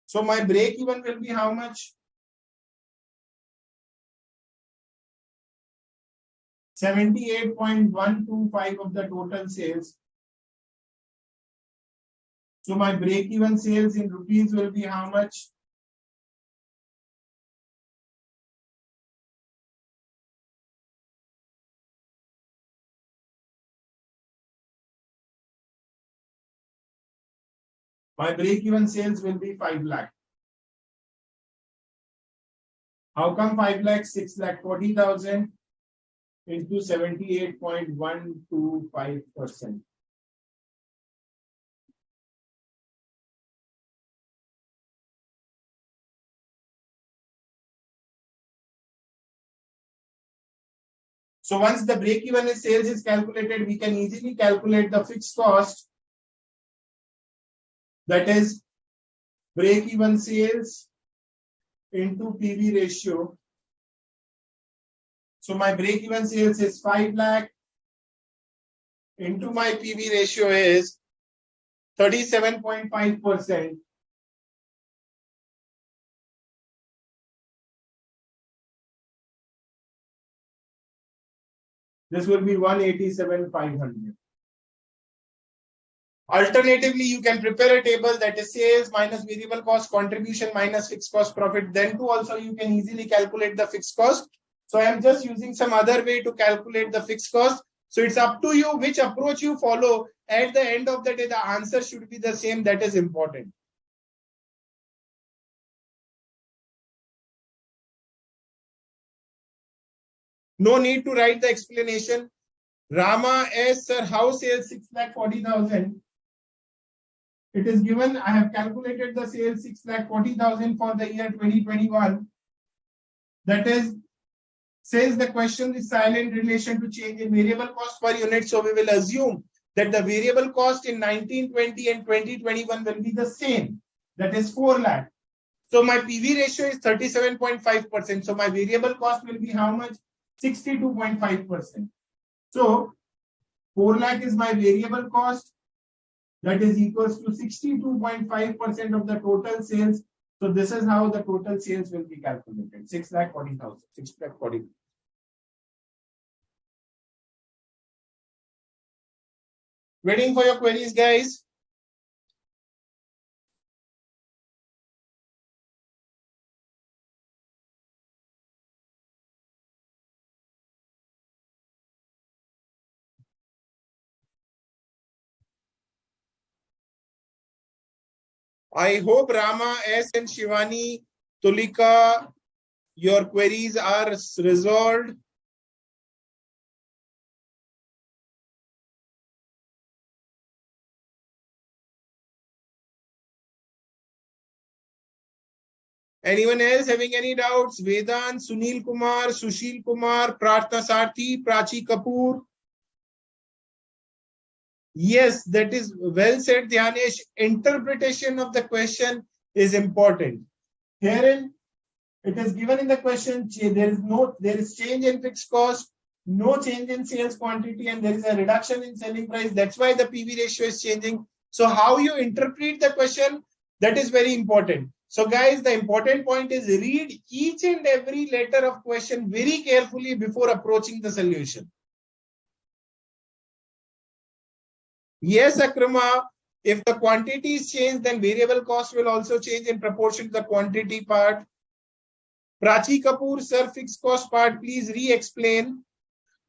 So my break even will be how much? 78.125 of the total sales. So my break-even sales in rupees will be how much? My break-even sales will be 5 lakh. How come 5 lakh? 6 lakh 40,000 into 78.125%. So once the break-even sales is calculated, we can easily calculate the fixed cost. That is break-even sales into PV ratio. So my break-even sales is 5 lakh into my PV ratio is 37.5%. This will be 187,500. Alternatively, you can prepare a table that is sales minus variable cost, contribution minus fixed cost profit. Then too also you can easily calculate the fixed cost. So I am just using some other way to calculate the fixed cost. So it's up to you which approach you follow. At the end of the day, the answer should be the same. That is important. No need to write the explanation. Rama S. Sir, how sales 6,40,000? It is given. I have calculated the sales 6,40,000 for the year 2021. That is, says the question is silent relation to change in variable cost per unit. So we will assume that the variable cost in 1920 and 2021 will be the same. That is 4 lakh. So my PV ratio is 37.5%. So my variable cost will be how much? 62.5%. So 4 lakh is my variable cost. That is equals to 62.5% of the total sales. So this is how the total sales will be calculated. 6,40,000. 6,40,000. Waiting for your queries, guys. I hope Rama S and Shivani, Tulika, your queries are resolved. Anyone else having any doubts? Vedant, Sunil Kumar, Sushil Kumar, Prarthna Sarthi, Prachi Kapoor. Yes, that is well said, Dhyanesh. Interpretation of the question is important. Herein, it is given in the question, there is change in fixed cost, no change in sales quantity, and there is a reduction in selling price. That's why the PV ratio is changing. So how you interpret the question, that is very important. So guys, the important point is read each and every letter of question very carefully before approaching the solution. Yes, Akrama, if the quantity is changed, then variable cost will also change in proportion to the quantity part. Prachi Kapoor, sir, fixed cost part, please re-explain.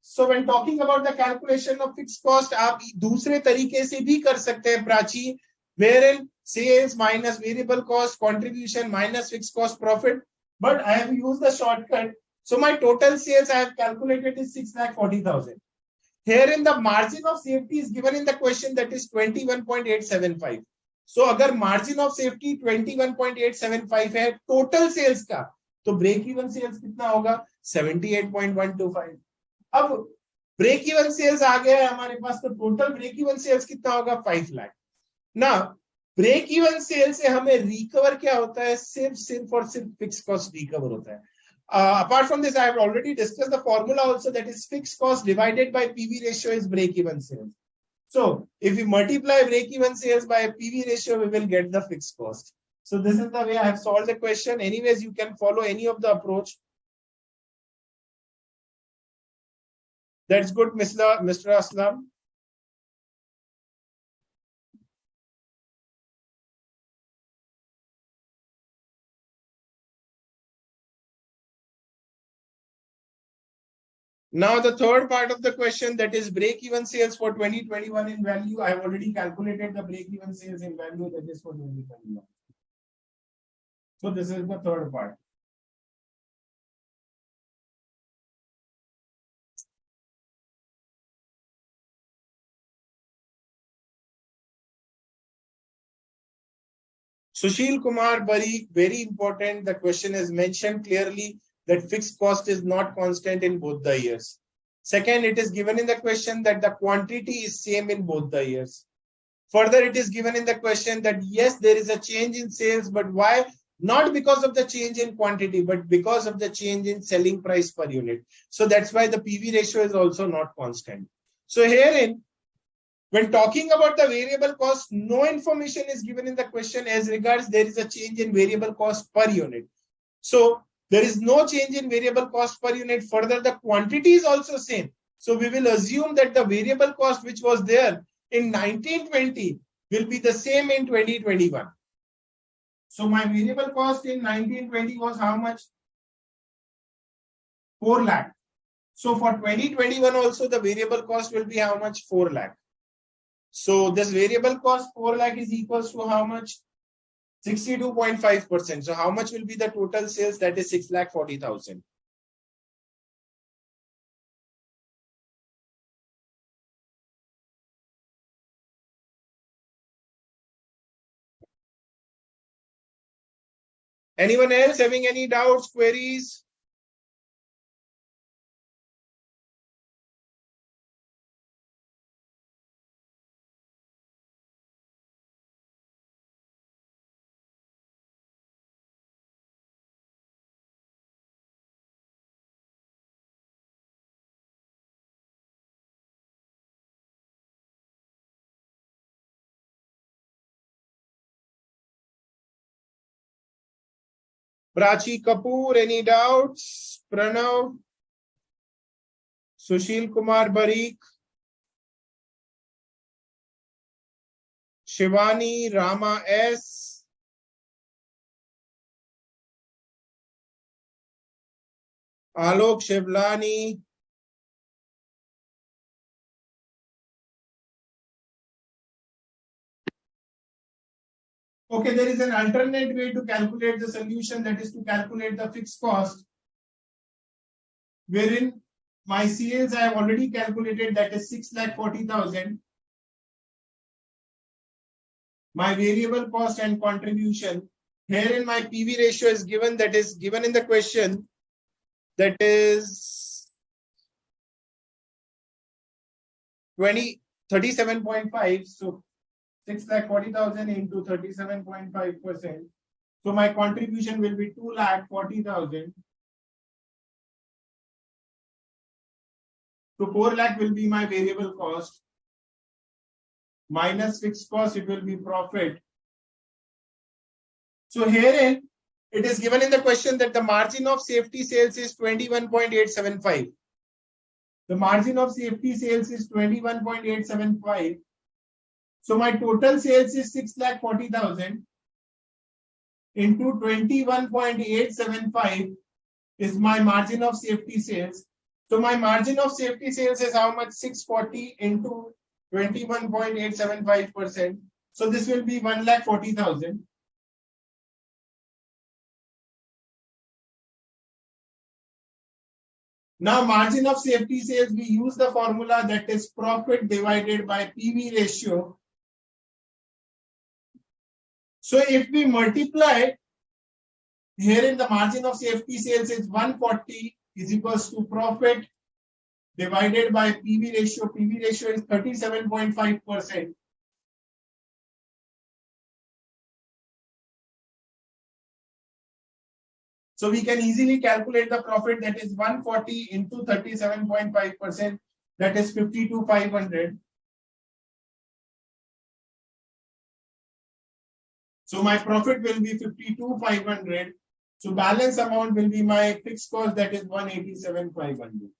So when talking about the calculation of fixed cost, आप दूसरे तरीके से भी कर सकते हैं Prachi, wherein sales minus variable cost, contribution minus fixed cost profit. But I have used the shortcut. So my total sales I have calculated is 6,40,000. Herein the margin of safety is given in the question, that is 21.875. So अगर margin of safety 21.875 है total sales का, तो break even sales कितना होगा? 78.125. अब break even sales आ गया है हमारे पास, तो टोटल ब्रेक इवन सेल्स कितना होगा? 5 लाख ना। ब्रेक इवन सेल से हमें रिकवर क्या होता है? सिर्फ और सिर्फ फिक्स कॉस्ट रिकवर होता है. Apart from this, I have already discussed the formula also, that is fixed cost divided by PV ratio is break even sales. So if we multiply break even sales by PV ratio, we will get the fixed cost. So this is the way I have solved the question. Anyways, you can follow any of the approach. That's good, Mr. Aslam. Now the third part of the question, that is break-even sales for 2021 in value. I have already calculated the break-even sales in value, that is for 2021. So this is the third part. Sushil Kumar Bari, very important. The question is mentioned clearly that fixed cost is not constant in both the years. Second, it is given in the question that the quantity is same in both the years. Further, it is given in the question that yes, there is a change in sales, but why? Not because of the change in quantity, but because of the change in selling price per unit. So that's why the PV ratio is also not constant. So herein, when talking about the variable cost, no information is given in the question as regards there is a change in variable cost per unit. So there is no change in variable cost per unit. Further, the quantity is also same. So we will assume that the variable cost which was there in 1920 will be the same in 2021. So my variable cost in 1920 was how much? 4 lakh. So for 2021 also the variable cost will be how much? 4 lakh. So this variable cost 4 lakh is equals to how much? 62.5%. So how much will be the total sales? That is 6,40,000. Anyone else having any doubts, queries? Prachi Kapoor, any doubts? Pranav? Sushil Kumar Barik? Shivani, Rama S? Alok Shivlani? Okay, there is an alternate way to calculate the solution, that is to calculate the fixed cost, wherein my sales I have already calculated, that is 6,40,000. My variable cost and contribution. Herein my PV ratio is given, that is given in the question, that is 37.5. So 6,40,000 into 37.5%. So my contribution will be 2,40,000. So 4 lakh will be my variable cost. Minus fixed cost, it will be profit. So herein, it is given in the question that the margin of safety sales is 21.875. The margin of safety sales is 21.875. So my total sales is 6,40,000 into 21.875 is my margin of safety sales. So my margin of safety sales is how much? 640 into 21.875%. So this will be 1,40,000. Now margin of safety sales, we use the formula that is profit divided by PV ratio. So if we multiply, here in the margin of safety sales is 140 is equals to profit divided by PV ratio. PV ratio is 37.5%. So we can easily calculate the profit, that is 140 into 37.5%, that is 52,500. So my profit will be 52,500. So balance amount will be my fixed cost, that is 187,500.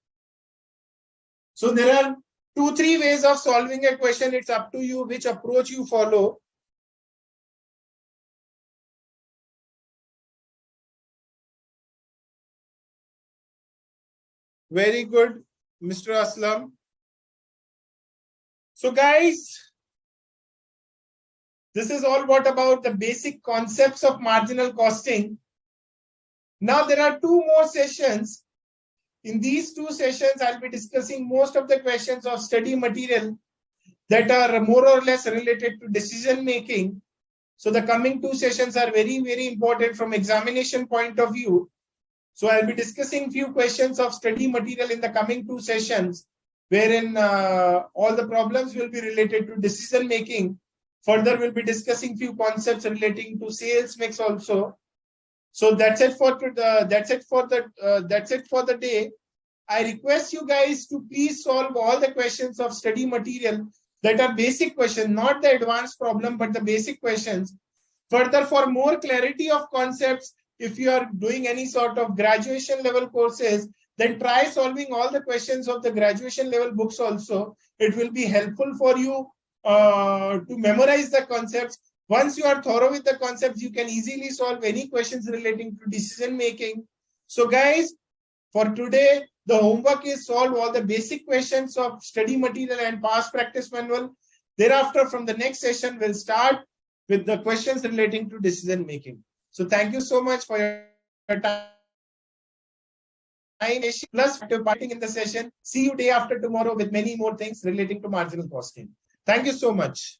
So there are 2-3 ways of solving a question. It's up to you which approach you follow. Very good, Mr. Aslam. So guys, this is all what about the basic concepts of marginal costing. Now there are 2 more sessions. In these 2 sessions, I'll be discussing most of the questions of study material that are more or less related to decision making. So the coming 2 sessions are very, very important from examination point of view. So I'll be discussing few questions of study material in the coming 2 sessions, wherein all the problems will be related to decision making. Further, we'll be discussing few concepts relating to sales mix also. So that's it for the day. I request you guys to please solve all the questions of study material that are basic questions, not the advanced problem, but the basic questions. Further, for more clarity of concepts, if you are doing any sort of graduation level courses, then try solving all the questions of the graduation level books also. It will be helpful for you to memorize the concepts. Once you are thorough with the concepts, you can easily solve any questions relating to decision making. So guys, for today, the homework is solve all the basic questions of study material and past practice manual. Thereafter, from the next session, we'll start with the questions relating to decision making. So thank you so much for your time. Plus participating in the session. See you day after tomorrow with many more things relating to marginal costing. Thank you so much.